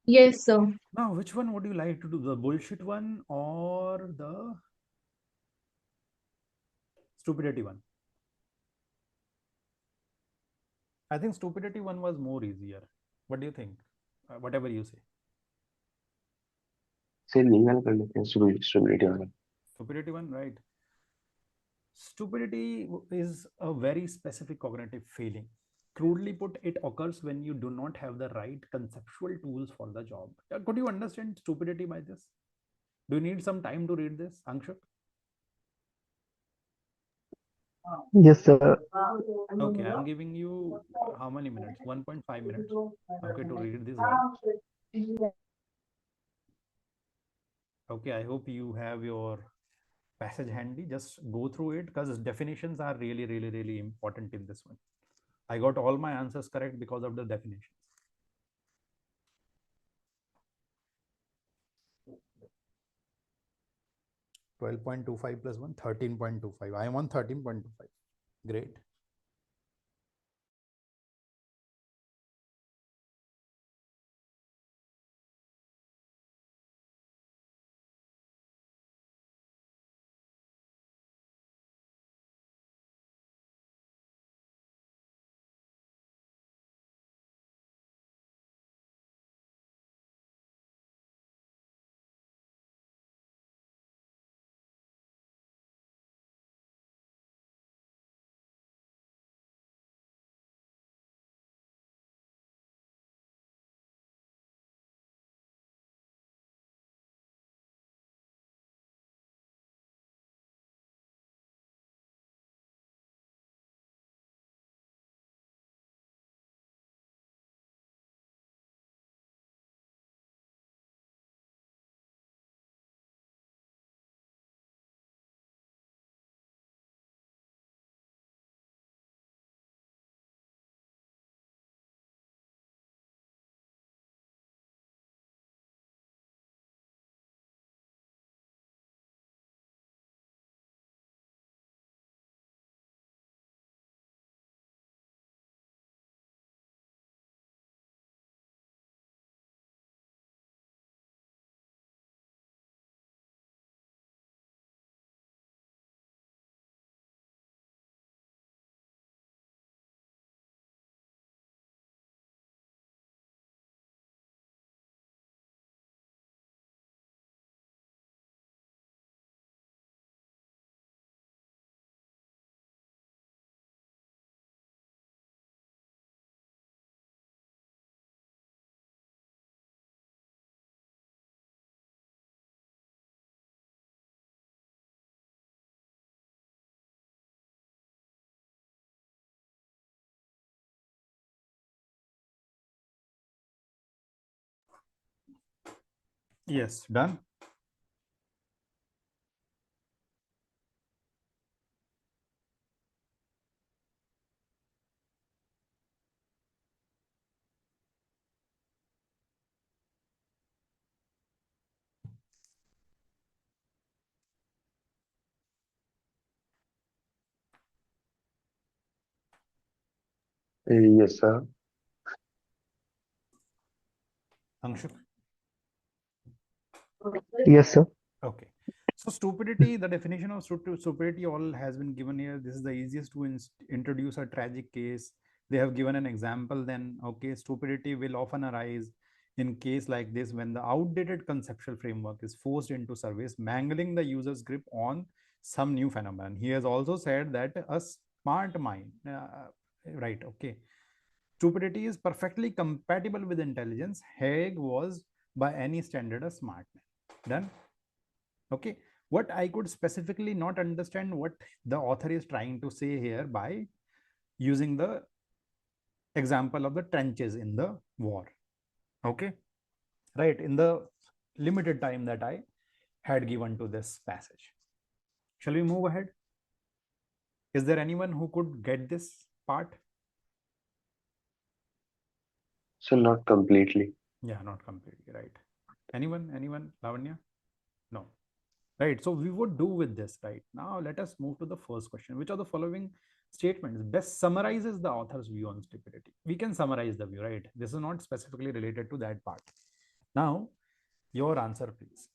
Yes, sir. Now, which one would you like to do? The bullshit one or the stupidity one? I think stupidity one was more easier. What do you think? Whatever you say. से निकाल कर लेते हैं stupidity वाला. Stupidity one, right? Stupidity is a very specific cognitive failing. Crudely put, it occurs when you do not have the right conceptual tools for the job. Could you understand stupidity by this? Do you need some time to read this, Anshuk? Yes, sir. Okay, I'm giving you how many minutes? 1.5 minutes. Okay, to read this word. Okay, I hope you have your passage handy. Just go through it because definitions are really, really, really important in this one. I got all my answers correct because of the definitions. 12.25 plus 1, 13.25. I am on 13.25. Great. Yes, done. Yes, sir. Anshuk. Yes, sir. Okay. So stupidity, the definition of stupidity all has been given here. This is the easiest to introduce a tragic case. They have given an example then. Okay, stupidity will often arise in case like this when the outdated conceptual framework is forced into service, mangling the user's grip on some new phenomenon. He has also said that a smart mind, right? Okay, stupidity is perfectly compatible with intelligence. Haig was by any standard a smart man. Done. Okay, what I could specifically not understand what the author is trying to say here by using the example of the trenches in the war. Okay, right, in the limited time that I had given to this passage. Shall we move ahead? Is there anyone who could get this part? So not completely. Yeah, not completely, right? Anyone, Lavanya? No. Right, so we would do with this. Right now, let us move to the first question. Which of the following statements best summarizes the author's view on stupidity? We can summarize the view, right? This is not specifically related to that part. Now, your answer, please.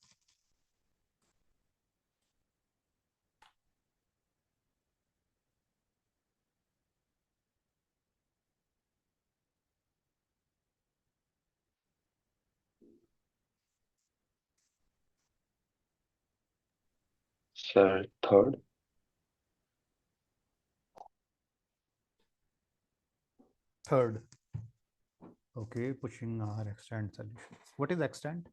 Sir, third. Third. Okay, pushing our extant solutions. What is extant?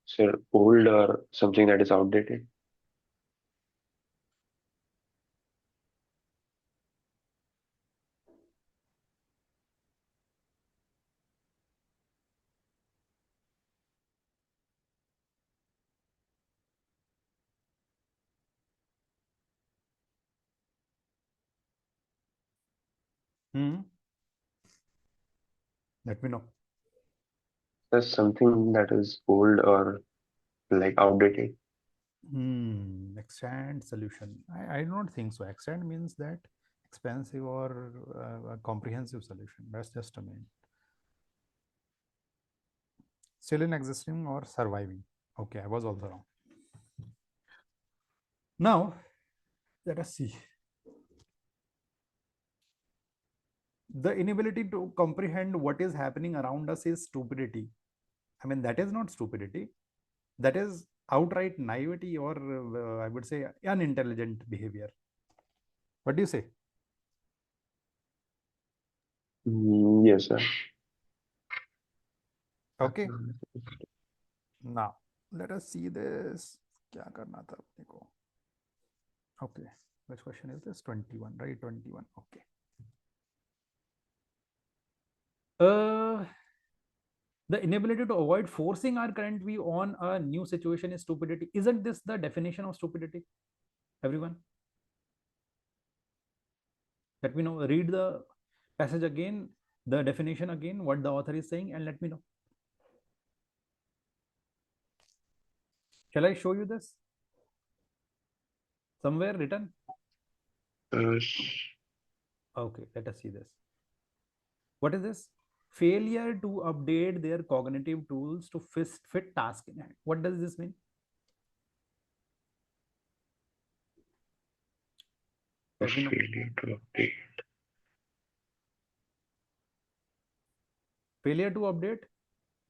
Sir, old or something that is outdated. Hmm. Let me know. There's something that is old or like outdated. Extant solution. I do not think so. Extant means that expensive or a comprehensive solution. That's just a name. Still in existing or surviving. Okay, I was also wrong. Now, let us see. The inability to comprehend what is happening around us is stupidity. I mean, that is not stupidity. That is outright naivety or, I would say, unintelligent behavior. What do you say? Yes, sir. Okay. Now, let us see this. क्या करना था अपने को? Okay. Which question is this? 21, right? 21. Okay. The inability to avoid forcing our current view on a new situation is stupidity. Isn't this the definition of stupidity? Everyone, let me know. Read the passage again, the definition again, what the author is saying, and let me know. Shall I show you this somewhere written? Uh, Okay, let us see this. What is this? Failure to update their cognitive tools to fit task in hand. What does this mean? Let me know. failure to update. Failure to update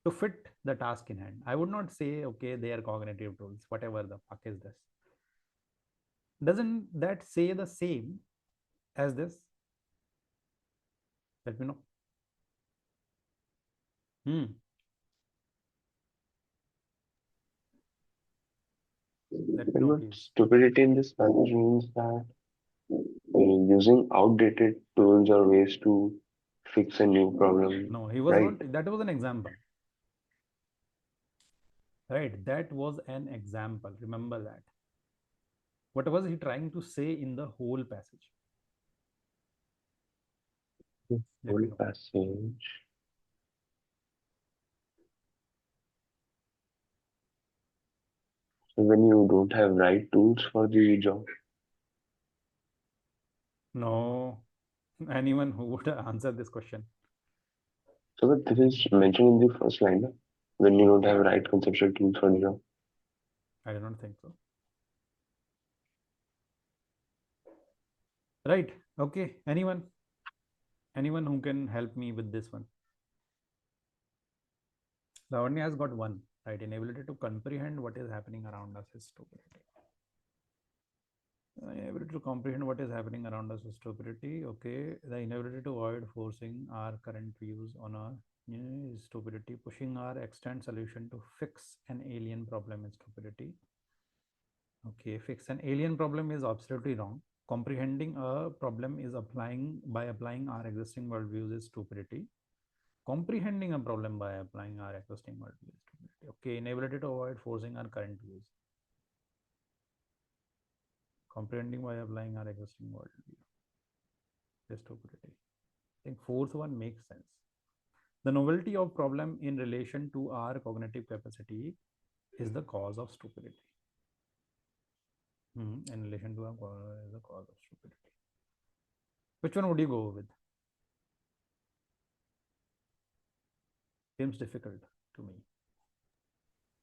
to fit the task in hand. I would not say, okay, they are cognitive tools, whatever the fuck is this. Doesn't that say the same as this? Let me know. Hmm. Let me know, But please. stupidity in this passage means that using outdated tools or ways to fix a new problem, No, he was right? not. That was an example. right? That was an example. Remember that. What was he trying to say in the whole passage? Let me Whole know. passage. So when you don't have right tools for the job. No, anyone who would answer this question? So but this is mentioned in the first line, no? When you don't have right conceptual tools for the job. I do not think so. Right. Okay. Anyone who can help me with this one? Lavanya has got one, right? Inability to comprehend what is happening around us is stupidity. Inability to comprehend what is happening around us is stupidity. Okay. The inability to avoid forcing our current views on our is stupidity. Pushing our extant solution to fix an alien problem is stupidity. Okay. Fix an alien problem is absolutely wrong. Comprehending a problem is applying our existing worldviews is stupidity. Comprehending a problem by applying our existing worldview is stupidity. Okay, inability to avoid forcing our current views. Comprehending by applying our existing worldview is stupidity. I think fourth one makes sense. The novelty of problem in relation to our cognitive capacity is the cause of stupidity. In relation to our is the cause of stupidity. Which one would you go with? Seems difficult to me.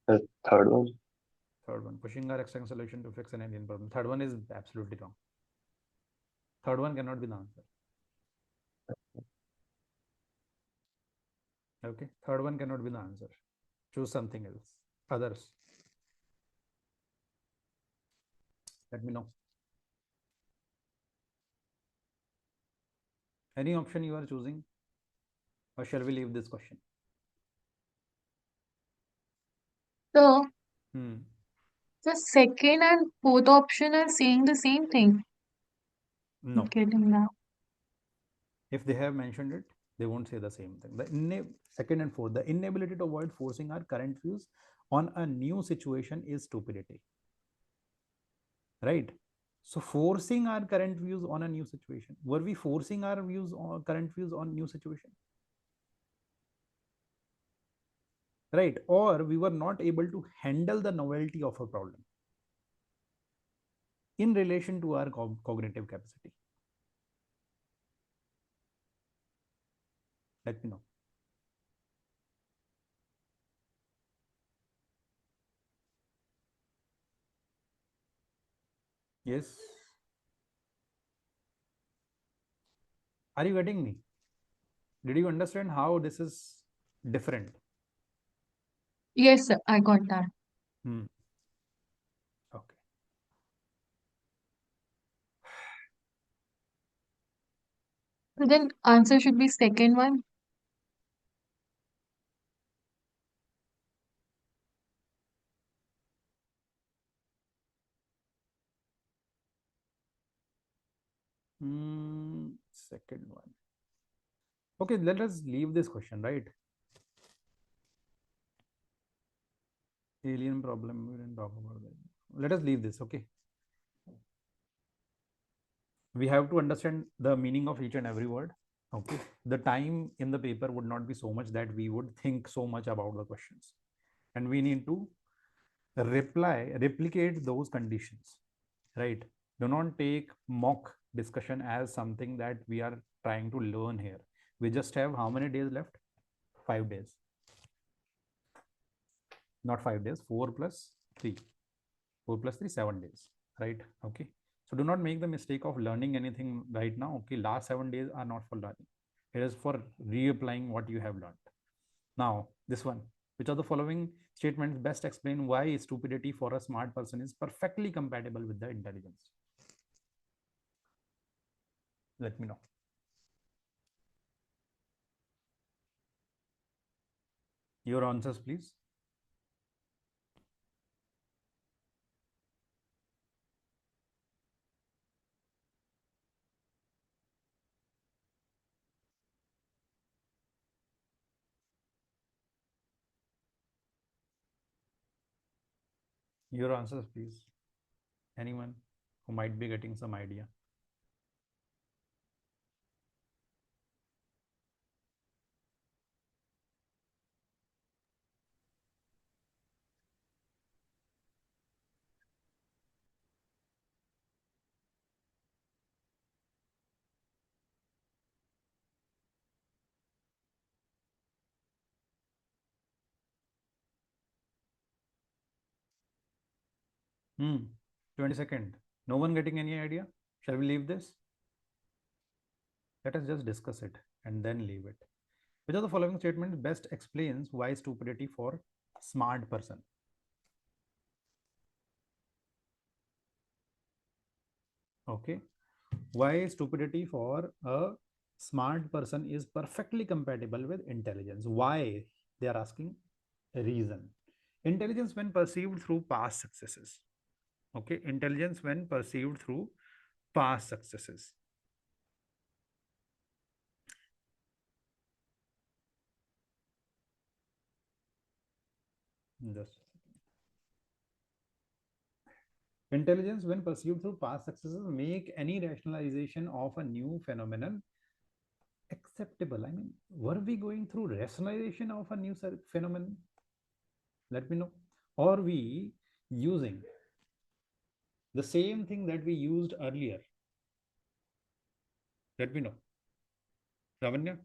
The third one. Third one, pushing our external solution to fix an alien problem. Third one is absolutely wrong. Third one cannot be the answer. Okay, third one cannot be the answer. Choose something else. Others, let me know. Any option you are choosing, or shall we leave this question? So Hmm. the second and fourth option are saying the same thing. No. Getting that. If they have mentioned it, they won't say the same thing. The second and fourth, the inability to avoid forcing our current views on a new situation is stupidity. Right? So forcing our current views on a new situation. Were we forcing our views on current views on new situation? Right? Or we were not able to handle the novelty of a problem in relation to our cognitive capacity. Let me know. Yes. Are you getting me? Did you understand how this is different? Yes, sir, I got that. Hmm. Okay. So then answer should be second one. Second one. Okay, let us leave this question, right? Alien problem, we didn't talk about that. Let us leave this, okay? We have to understand the meaning of each and every word. Okay. The time in the paper would not be so much that we would think so much about the questions. And we need to replicate those conditions, right? Do not take mock discussion as something that we are trying to learn here. We just have how many days left? 5 days. Not 5 days, 4 plus 3. 4 plus 3, 7 days, right? Okay. So do not make the mistake of learning anything right now. Okay. Last 7 days are not for learning. It is for reapplying what you have learned. Now, this one, which of the following statements best explain why stupidity for a smart person is perfectly compatible with the intelligence? Let me know. Your answers, please. Your answers, please. Anyone who might be getting some idea. Hmm. 20-second. No one getting any idea? Shall we leave this? Let us just discuss it and then leave it. Which of the following statements best explains why stupidity for smart person? Okay. Why stupidity for a smart person is perfectly compatible with intelligence? Why? They are asking a reason. Intelligence when perceived through past successes. Okay. Intelligence when perceived through past successes. Just intelligence when perceived through past successes make any rationalization of a new phenomenon acceptable. I mean, were we going through rationalization of a new phenomenon? Let me know. Or we using the same thing that we used earlier? Let me know. Ravanya,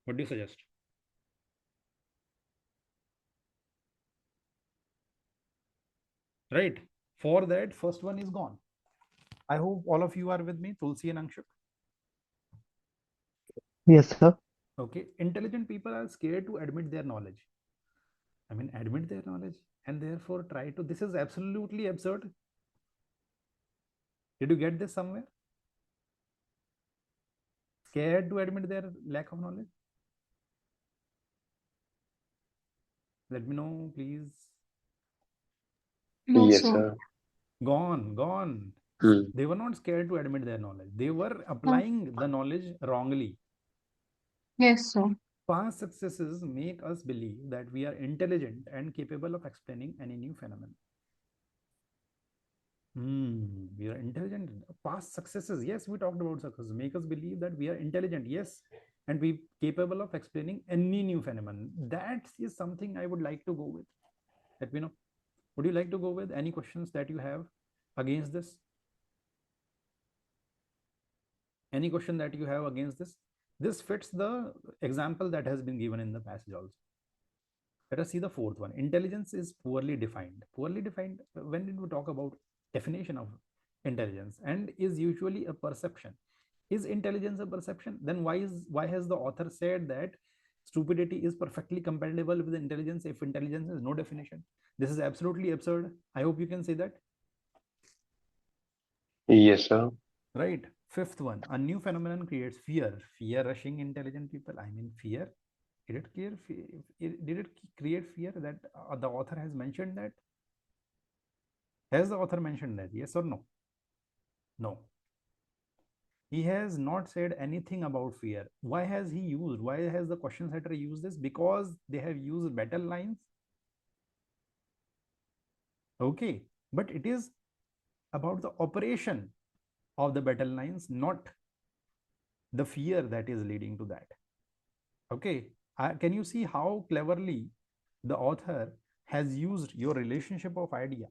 what do you suggest? Right. For that, first one is gone. I hope all of you are with me, Tulsi and Anshuk. Yes, sir. Okay. Intelligent people are scared to admit their knowledge. I mean, admit their knowledge and therefore try to. This is absolutely absurd. Did you get this somewhere? Scared to admit their lack of knowledge? Let me know, please. No, Yes, sir. sir. Gone, gone. Hmm. They were not scared to admit their knowledge. They were No. applying the knowledge wrongly. Yes, sir. Past successes make us believe that we are intelligent and capable of explaining any new phenomenon. We are intelligent. Past successes, yes, we talked about successes, make us believe that we are intelligent, yes, and we capable of explaining any new phenomenon. That is something I would like to go with. Let me know. Would you like to go with any questions that you have against this? Any question that you have against this? This fits the example that has been given in the passage also. Let us see the fourth one. Intelligence is poorly defined. Poorly defined, when did we talk about definition of intelligence? And is usually a perception. Is intelligence a perception? Then why has the author said that stupidity is perfectly compatible with intelligence if intelligence is no definition? This is absolutely absurd. I hope you can say that. Yes, sir. Right. Fifth one. A new phenomenon creates fear. Fear rushing intelligent people. I mean, fear. Did it create fear that the author has mentioned that? Has the author mentioned that? Yes or no? No. He has not said anything about fear. Why has he used? Why has the question setter used this? Because they have used battle lines. Okay. But it is about the operation of the battle lines, not the fear that is leading to that. Okay. Can you see how cleverly the author has used your relationship of idea?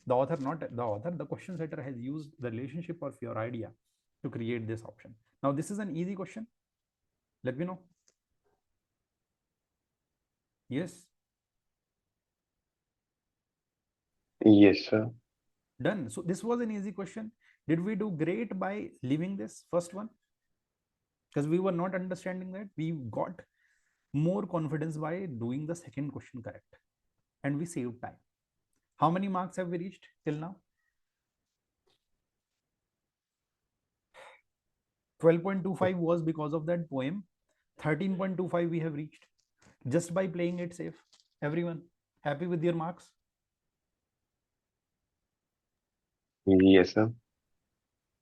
The author, not the author, the question setter has used the relationship of your idea to create this option. Now, this is an easy question. Let me know. Yes. Yes, sir. Done. So this was an easy question. Did we do great by leaving this first one? Because we were not understanding that. We got more confidence by doing the second question correct. And we saved time. How many marks have we reached till now? 12.25 was because of that poem. 13.25 we have reached just by playing it safe. Everyone happy with your marks? Yes, sir.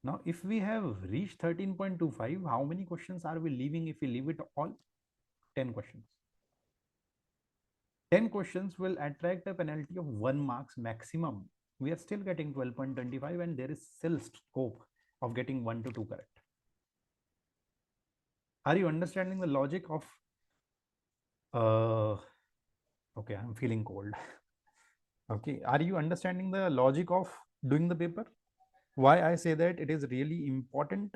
Now, if we have reached 13.25, how many questions are we leaving if we leave it all? 10 questions. 10 questions will attract a penalty of 1 marks maximum. We are still getting 12.25 and there is still scope of getting 1 to 2 correct. Are you understanding the logic of okay, I'm feeling cold. Okay, are you understanding the logic of doing the paper? Why I say that it is really important?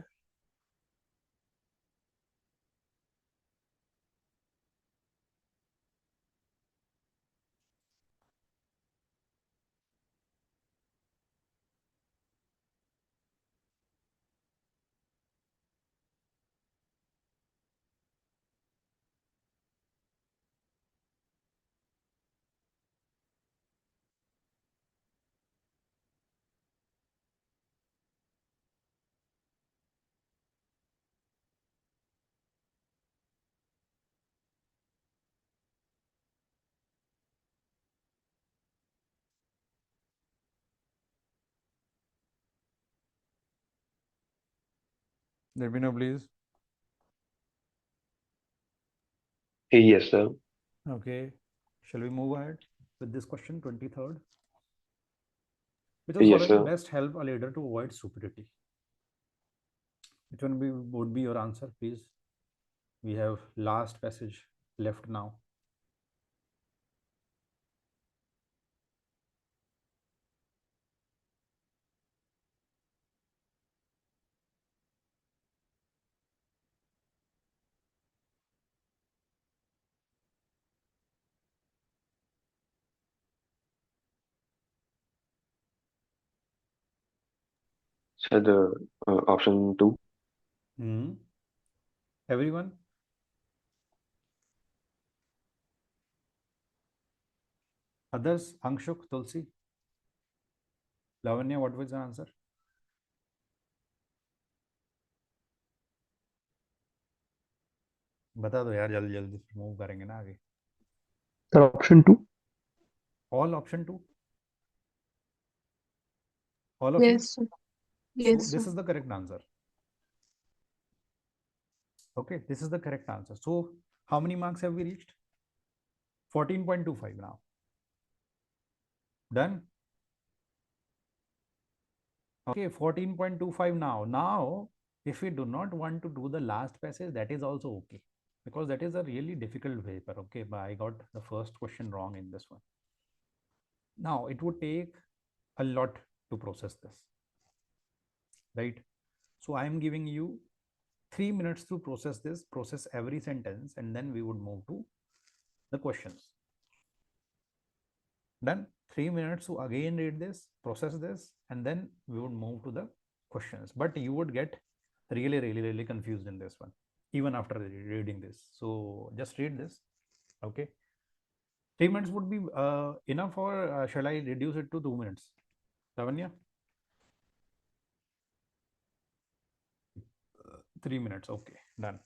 Let me know, please. Yes, sir. Okay, shall we move ahead with this question, 23rd? Which of the Yes, following sir. best help a leader to avoid stupidity? Which one would be your answer, please? We have last passage left now. So the option two. Hmm. Everyone? Others? Angshuk, Tulsi, Lavanya, what was the answer? बता दो यार, जल्दी जल्दी move करेंगे ना आगे. Sir, option 2. All option 2? All of you? Yes, sir. So Yes, sir. this is the correct answer. Okay, this is the correct answer. So how many marks have we reached? 14.25 now. Done? Okay, 14.25 now. Now, if we do not want to do the last passage, that is also okay. Because that is a really difficult paper. Okay, but I got the first question wrong in this one. Now, it would take a lot to process this, right? So I am giving you 3 minutes to process this, process every sentence, and then we would move to the questions. Done? 3 minutes to again read this, process this, and then we would move to the questions. But you would get really, really, really confused in this one, even after reading this. So just read this. Okay. 3 minutes would be enough, or shall I reduce it to 2 minutes? Lavanya? 3 minutes. Okay. Done.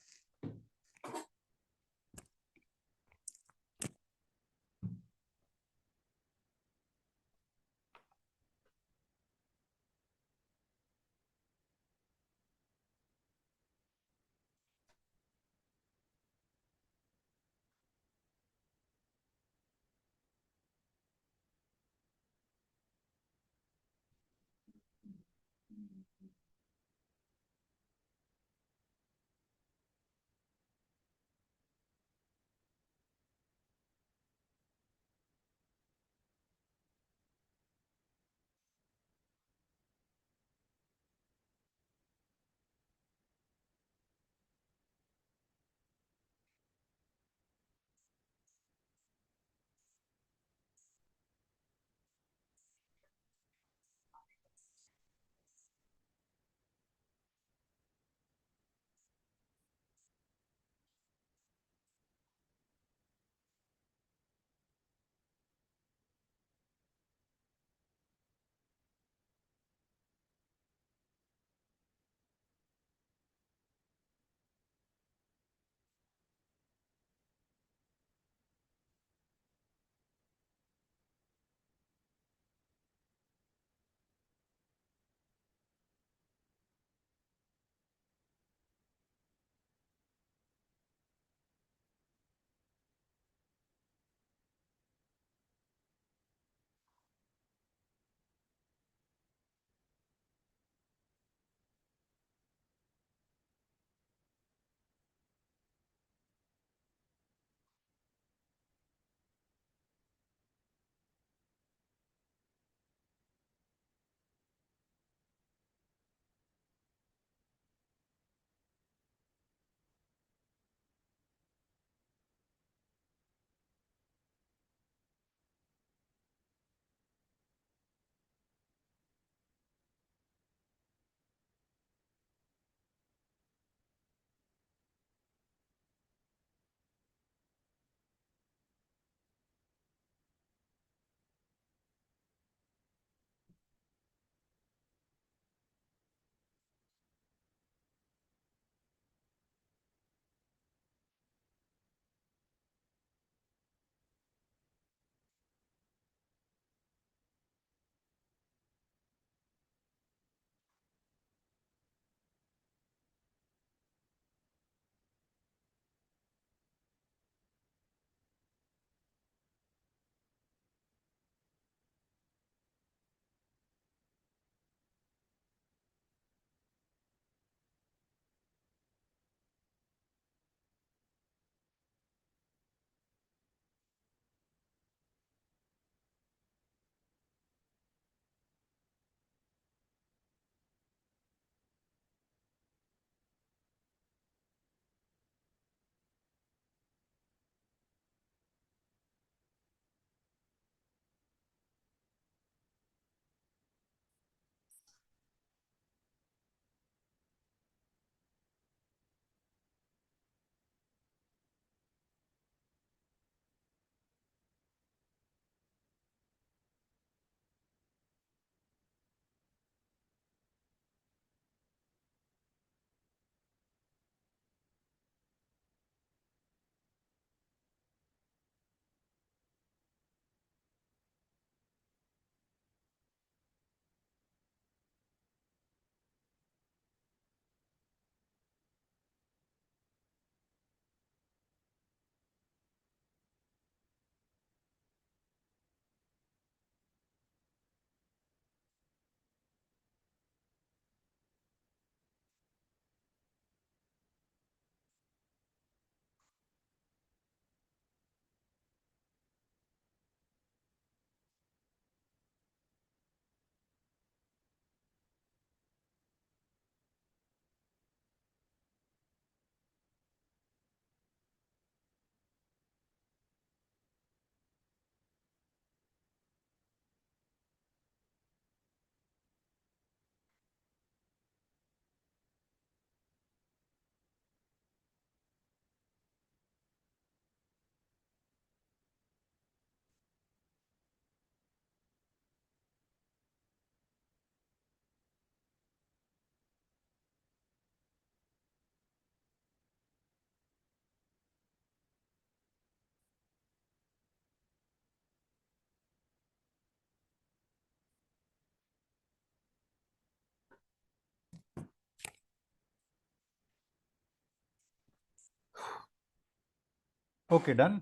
Okay, done.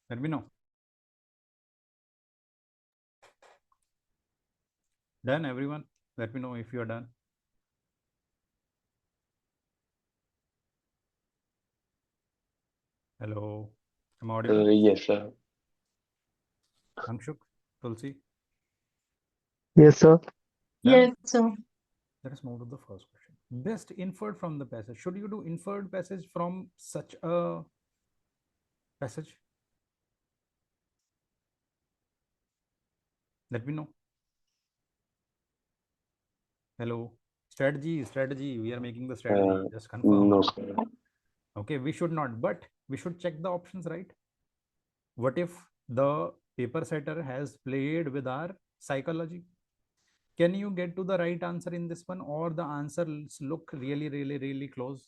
Let me know. Done, everyone? Let me know if you are done. Hello. Am I audible? Yes, sir. Angshuk, Tulsi. Yes, sir. Done? Yes, sir. Let us move to the first question. Best inferred from the passage. Should you do inferred passage from such a passage? Let me know. Hello. Strategy. We are making the strategy. Just confirm. No, sir. Okay, we should not, but we should check the options, right? What if the paper setter has played with our psychology? Can you get to the right answer in this one, or the answers look really close?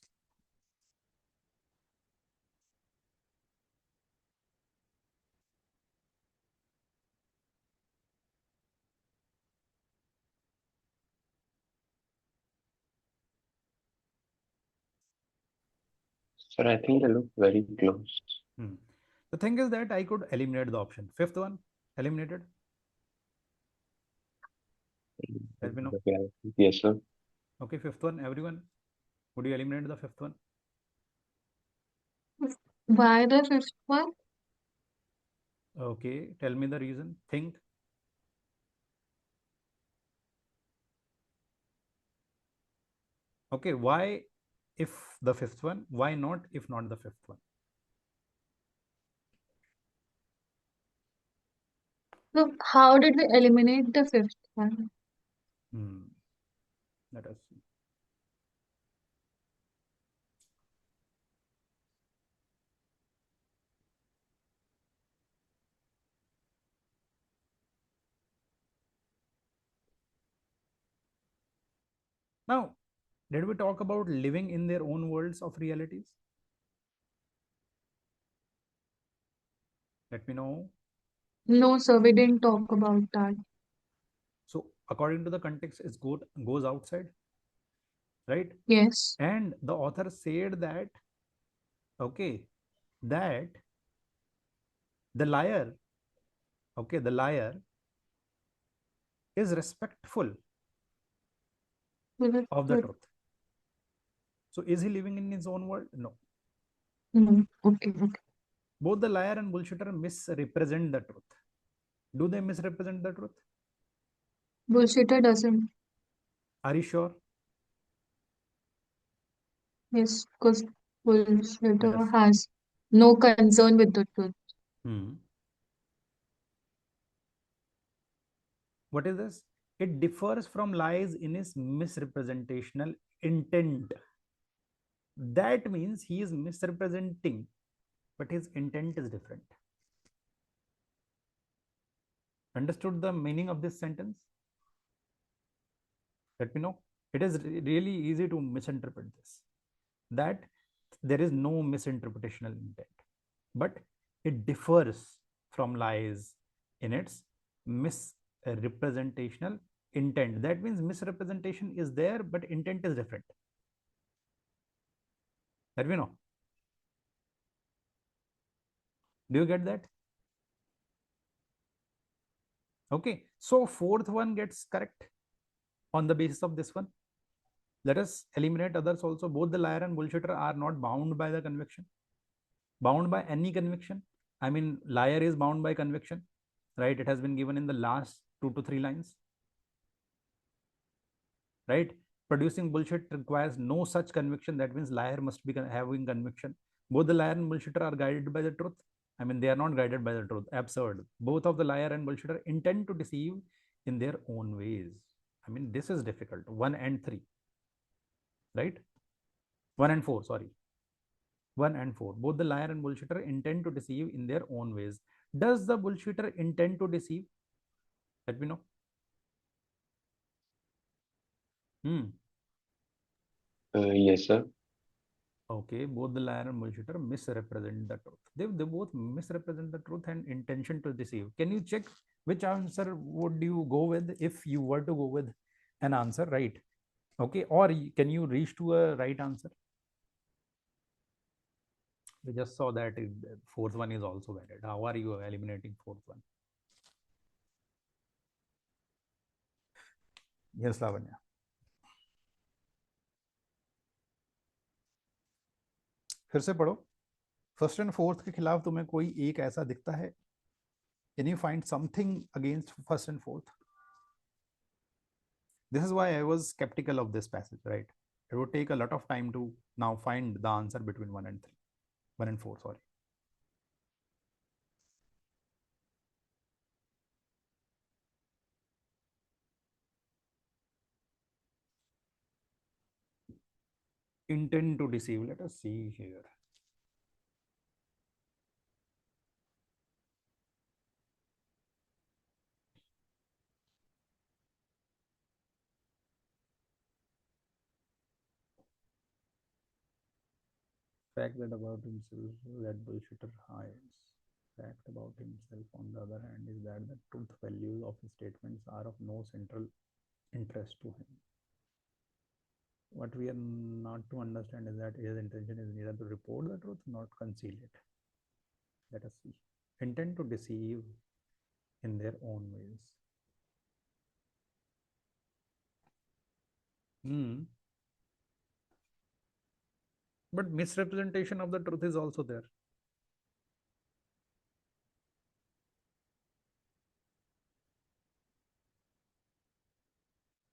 Sir, I think they look very close. The thing is that I could eliminate the option. Fifth one, eliminated. Let me know. Yes, sir. Okay, fifth one, everyone. Would you eliminate the fifth one? Why the fifth one? Okay, tell me the reason. Think. Okay, why if the fifth one? Why not if not the fifth one? So how did we eliminate the fifth one? Let us see. Now, did we talk about living in their own worlds of realities? Let me know. No, sir, we didn't talk about that. So, according to the context, it goes outside, right? Yes. And the author said that, okay, that the liar, okay, the liar is respectful With of the truth. So, is he living in his own world? No. no. Okay. Both the liar and bullshitter misrepresent the truth. Do they misrepresent the truth? Bullshitter doesn't. Are you sure? Yes, because Let bullshitter us. has no concern with the truth. What is this? It differs from lies in his misrepresentational intent. That means he is misrepresenting, but his intent is different. Understood the meaning of this sentence? Let me know. It is really easy to misinterpret this. That there is no misinterpretational intent, but it differs from lies in its misrepresentational intent. That means misrepresentation is there, but intent is different. Let me know. Do you get that? Okay, so fourth one gets correct on the basis of this one. Let us eliminate others also. Both the liar and bullshitter are not bound by the conviction. Bound by any conviction. I mean, liar is bound by conviction, right? It has been given in the last 2 to 3 lines, right? Producing bullshit requires no such conviction. That means liar must be having conviction. Both the liar and bullshitter are guided by the truth. I mean, they are not guided by the truth. Absurd. Both of the liar and bullshitter intend to deceive in their own ways. I mean, this is difficult. 1 and 3, right? 1 and 4, sorry. 1 and 4. Both the liar and bullshitter intend to deceive in their own ways. Does the bullshitter intend to deceive? Let me know. Yes, sir. Okay, both the liar and bullshitter misrepresent the truth. They both misrepresent the truth and intention to deceive. Can you check which answer would you go with if you were to go with an answer, right? Okay, or can you reach to a right answer? We just saw that fourth one is also valid. How are you eliminating fourth one? Yes, Lavanya. फिर से पढ़ो. First and fourth के खिलाफ तुम्हें कोई एक ऐसा दिखता है? Can you find something against first and fourth? This is why I was skeptical of this passage, right? It would take a lot of time to now find the answer between 1 and 3. 1 and 4, sorry. Intend to deceive. Let us see here. Fact that about himself that bullshitter hides. Fact about himself, on the other hand, is that the truth values of his statements are of no central interest to him. What we are not to understand is that his intention is neither to report the truth nor conceal it. Let us see. Intend to deceive in their own ways. But misrepresentation of the truth is also there.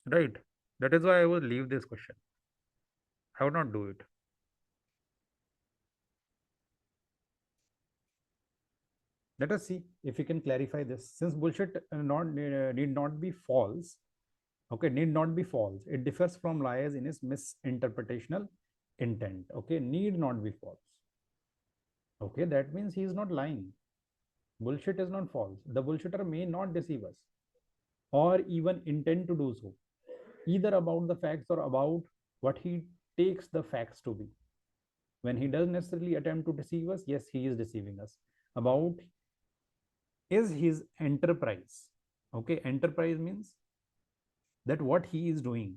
Right. That is why I would leave this question. I would not do it. Let us see if we can clarify this. Since bullshit need not be false, okay, need not be false. It differs from lies in its misinterpretational intent. Okay, need not be false. Okay, that means he is not lying. Bullshit is not false. The bullshitter may not deceive us or even intend to do so, either about the facts or about what he takes the facts to be. When he doesn't necessarily attempt to deceive us, yes, he is deceiving us. About is his enterprise. Okay, enterprise means that what he is doing.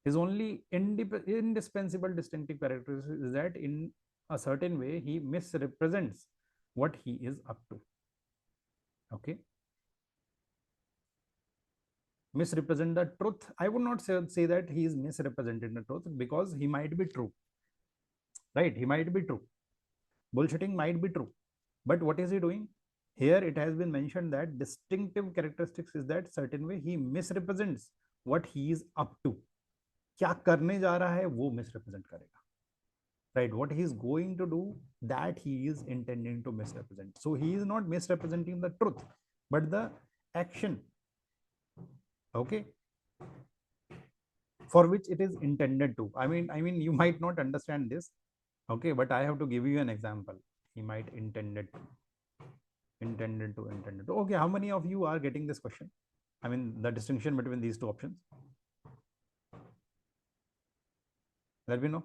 His only indispensable distinctive characteristic is that in a certain way he misrepresents what he is up to. Okay, misrepresent the truth. I would not say that he is misrepresenting the truth, because he might be true, right? He might be true. Bullshitting might be true, but what is he doing? Here it has been mentioned that distinctive characteristics is that certain way he misrepresents what he is up to. क्या करने जा रहा है वो misrepresent करेगा, right? What he is going to do, that he is intending to misrepresent. So he is not misrepresenting the truth, but the action, okay, for which it is intended to. I mean you might not understand this, okay, but I have to give you an example. He might intended to. Okay, how many of you are getting this question? I mean the distinction between these two options. Let me know.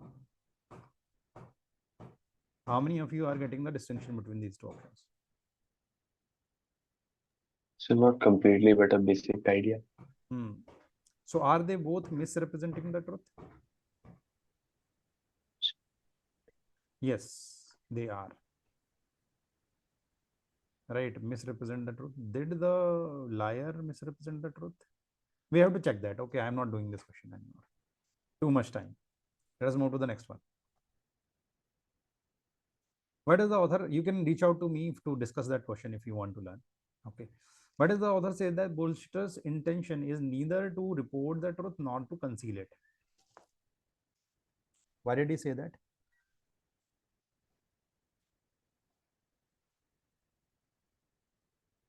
How many of you are getting the distinction between these two options? So not completely, but a basic idea. So are they both misrepresenting the truth? Yes, they are. Right, misrepresent the truth. Did the liar misrepresent the truth? We have to check that. Okay, I'm not doing this question anymore. Too much time. Let us move to the next one. What is the author? You can reach out to me to discuss that question if you want to learn. Okay. What does the author say? That bullshitter's intention is neither to report the truth nor to conceal it. Why did he say that?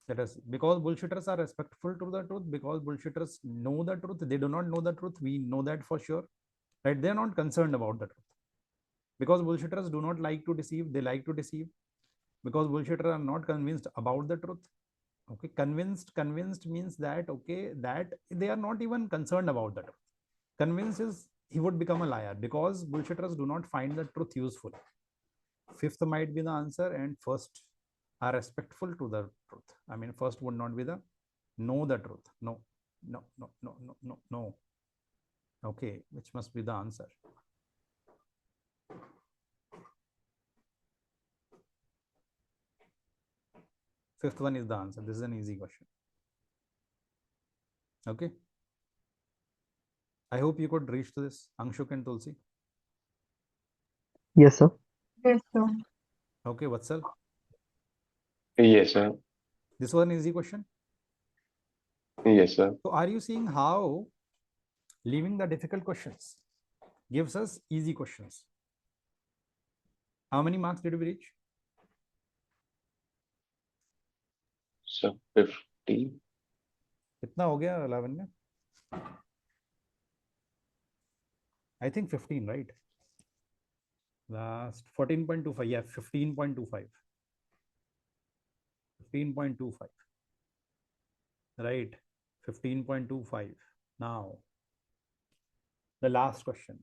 That is because bullshitters are respectful to the truth, because bullshitters know the truth. They do not know the truth. We know that for sure. Right? They are not concerned about the truth. Because bullshitters do not like to deceive, they like to deceive. Because bullshitters are not convinced about the truth. Okay, convinced means that, okay, that they are not even concerned about the truth. Convinced is he would become a liar, because bullshitters do not find the truth useful. Fifth might be the answer, and first are respectful to the truth. I mean, first would not be the know the truth. No. Okay, which must be the answer? Fifth one is the answer. This is an easy question. Okay. I hope you could reach to this, Anshuk and Tulsi. Yes, sir. Yes, sir. Okay, Vatsal. Yes, sir. This was an easy question. Yes, sir. So are you seeing how leaving the difficult questions gives us easy questions? How many marks did we reach? So 50. कितना हो गया लावण्य? I think 15, right? Last 14.25. Yeah, 15.25. 15.25. Right. 15.25. Now, the last question.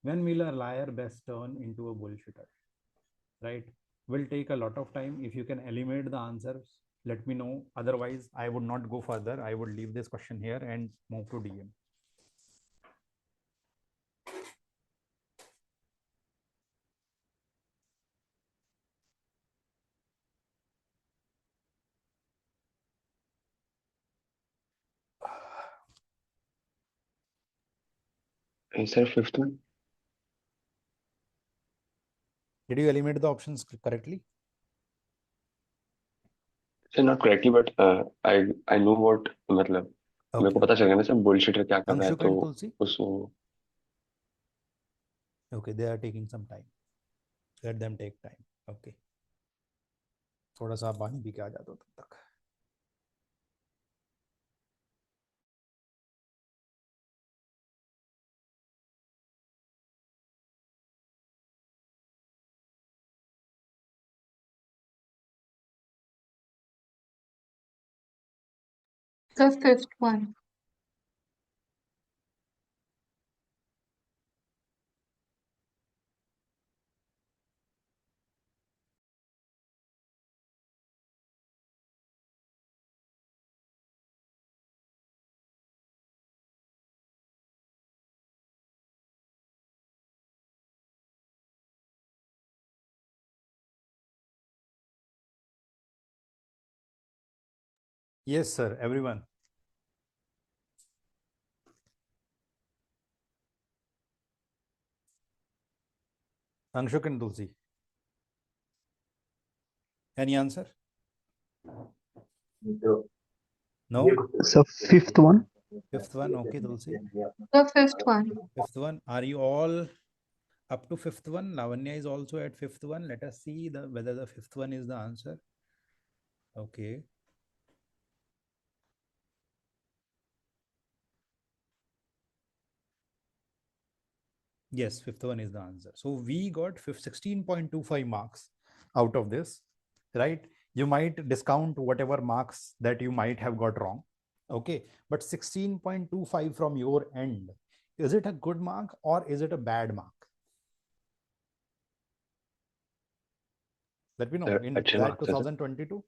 When will a liar best turn into a bullshitter? Right. Will take a lot of time. If you can eliminate the answers, let me know. Otherwise, I would not go further. I would leave this question here and move to DM. Is there fifth one? Did you eliminate the options correctly? So not correctly, but I know what मतलब मेरे को Okay. पता चल गया ना sir बुलशिटर क्या कर रहा है Anshuk तो and Tulsi? उसको Okay, they are taking some time. Let them take time. Okay. थोड़ा सा पानी पी के आ जाता हूँ तब तक. The fifth one. Yes, sir. Everyone. Anshuk and Tulsi. Any answer? No? So fifth one. Fifth one. Okay, Tulsi. The fifth one. Fifth one. Are you all up to fifth one? Lavanya is also at fifth one. Let us see whether the fifth one is the answer. Okay. Yes, fifth one is the answer. So we got 16.25 marks out of this, right? You might discount whatever marks that you might have got wrong. Okay. But 16.25 from your end, is it a good mark or is it a bad mark? Let me know in अच्छे XAT marks है sir 2022.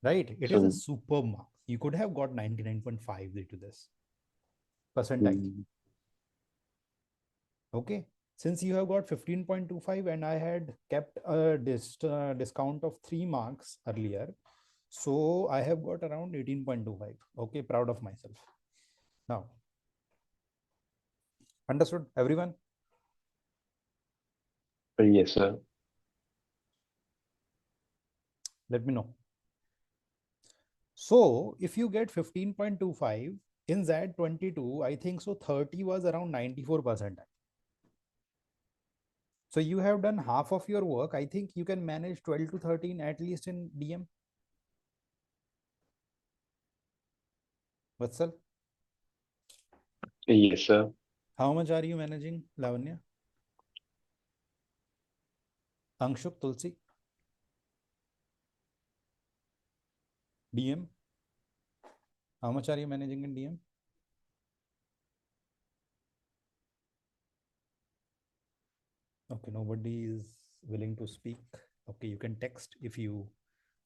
Right? It is a So, superb mark. You could have got 99.5 due to this percentile. mm, Okay. Since you have got 15.25 and I had kept a discount of 3 marks earlier, so I have got around 18.25. Okay. Proud of myself. Now, understood, everyone? yes sir. Let me know. So if you get 15.25 in Z22, I think so 30 was around 94%. So you have done half of your work. I think you can manage 12 to 13 at least in DM. Vatsal, Yes sir. how much are you managing, Lavanya? Anshuk, Tulsi, DM. How much are you managing in DM? Okay, nobody is willing to speak. Okay, you can text if you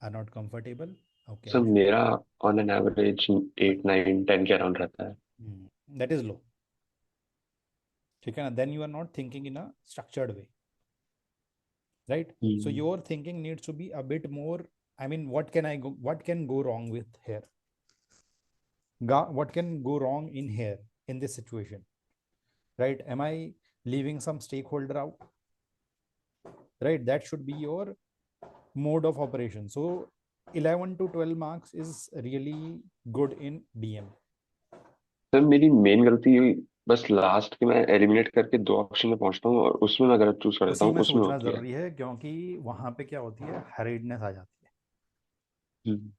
are not comfortable. Okay, So Anshuk. मेरा on an average 8 9 10 के around रहता है That is low. ठीक है ना? Then you are not thinking in a structured way. right? So Hmm. your thinking needs to be a bit more, I mean, what can go wrong with here? What can go wrong in here in this situation, right? Am I leaving some stakeholder out, right? That should be your mode of operation. So 11 to 12 marks is really good in DM. Sir मेरी main गलती बस last के मैं eliminate करके दो option में पहुंचता हूँ और उसमें मैं गलत चूज कर देता उसी हूँ में उसमें सोचना होती है। जरूरी है, क्योंकि वहां पे क्या होती है, हरीडनेस आ जाती है, हम्म,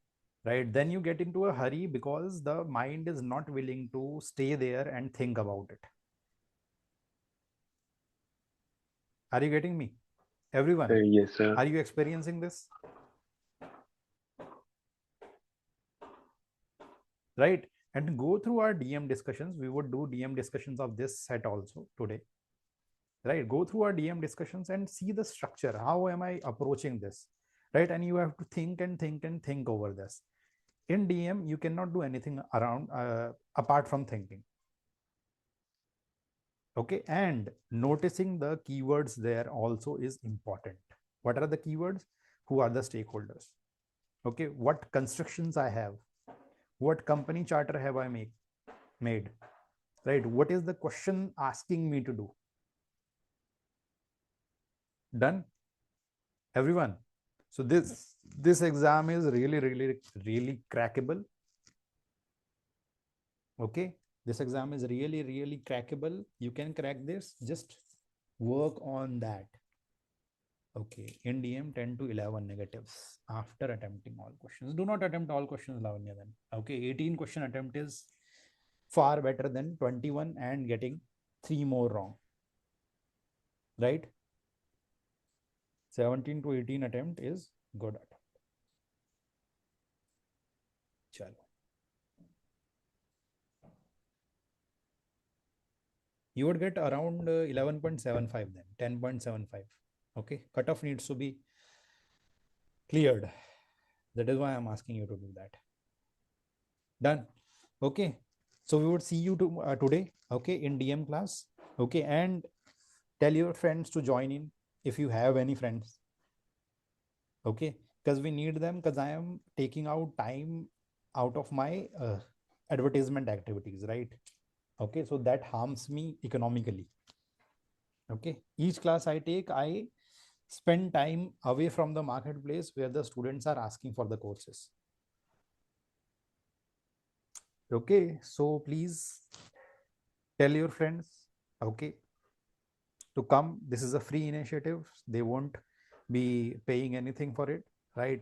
right? Then you get into a hurry because the mind is not willing to stay there and think about it. Are you getting me, everyone? Yes sir. Are you experiencing this, right? And go through our DM discussions. We would do DM discussions of this set also today, right? Go through our DM discussions and see the structure. How am I approaching this, right? And you have to think and think and think over this. In DM, you cannot do anything around apart from thinking. Okay, and noticing the keywords there also is important. What are the keywords? Who are the stakeholders? Okay, what constructions I have? What company charter have I made? Right? What is the question asking me to do? Done, everyone? So this exam is really crackable. Okay, this exam is really crackable. You can crack this. Just work on that. Okay, in DM 10 to 11 negatives after attempting all questions. Do not attempt all questions, Lavanya, then. Okay, 18 question attempt is far better than 21 and getting 3 more wrong, right? 17 to 18 attempt is good attempt. Chalo. You would get around 11.75 then, 10.75. Okay, cutoff needs to be cleared. That is why I'm asking you to do that. Done. Okay, so we would see you today, okay, in DM class. Okay, and tell your friends to join in if you have any friends. Okay, because we need them, because I am taking out time out of my advertisement activities, right? Okay, so that harms me economically. Okay, each class I take, I spend time away from the marketplace where the students are asking for the courses. Okay, so please tell your friends, okay, to come. This is a free initiative. They won't be paying anything for it, right?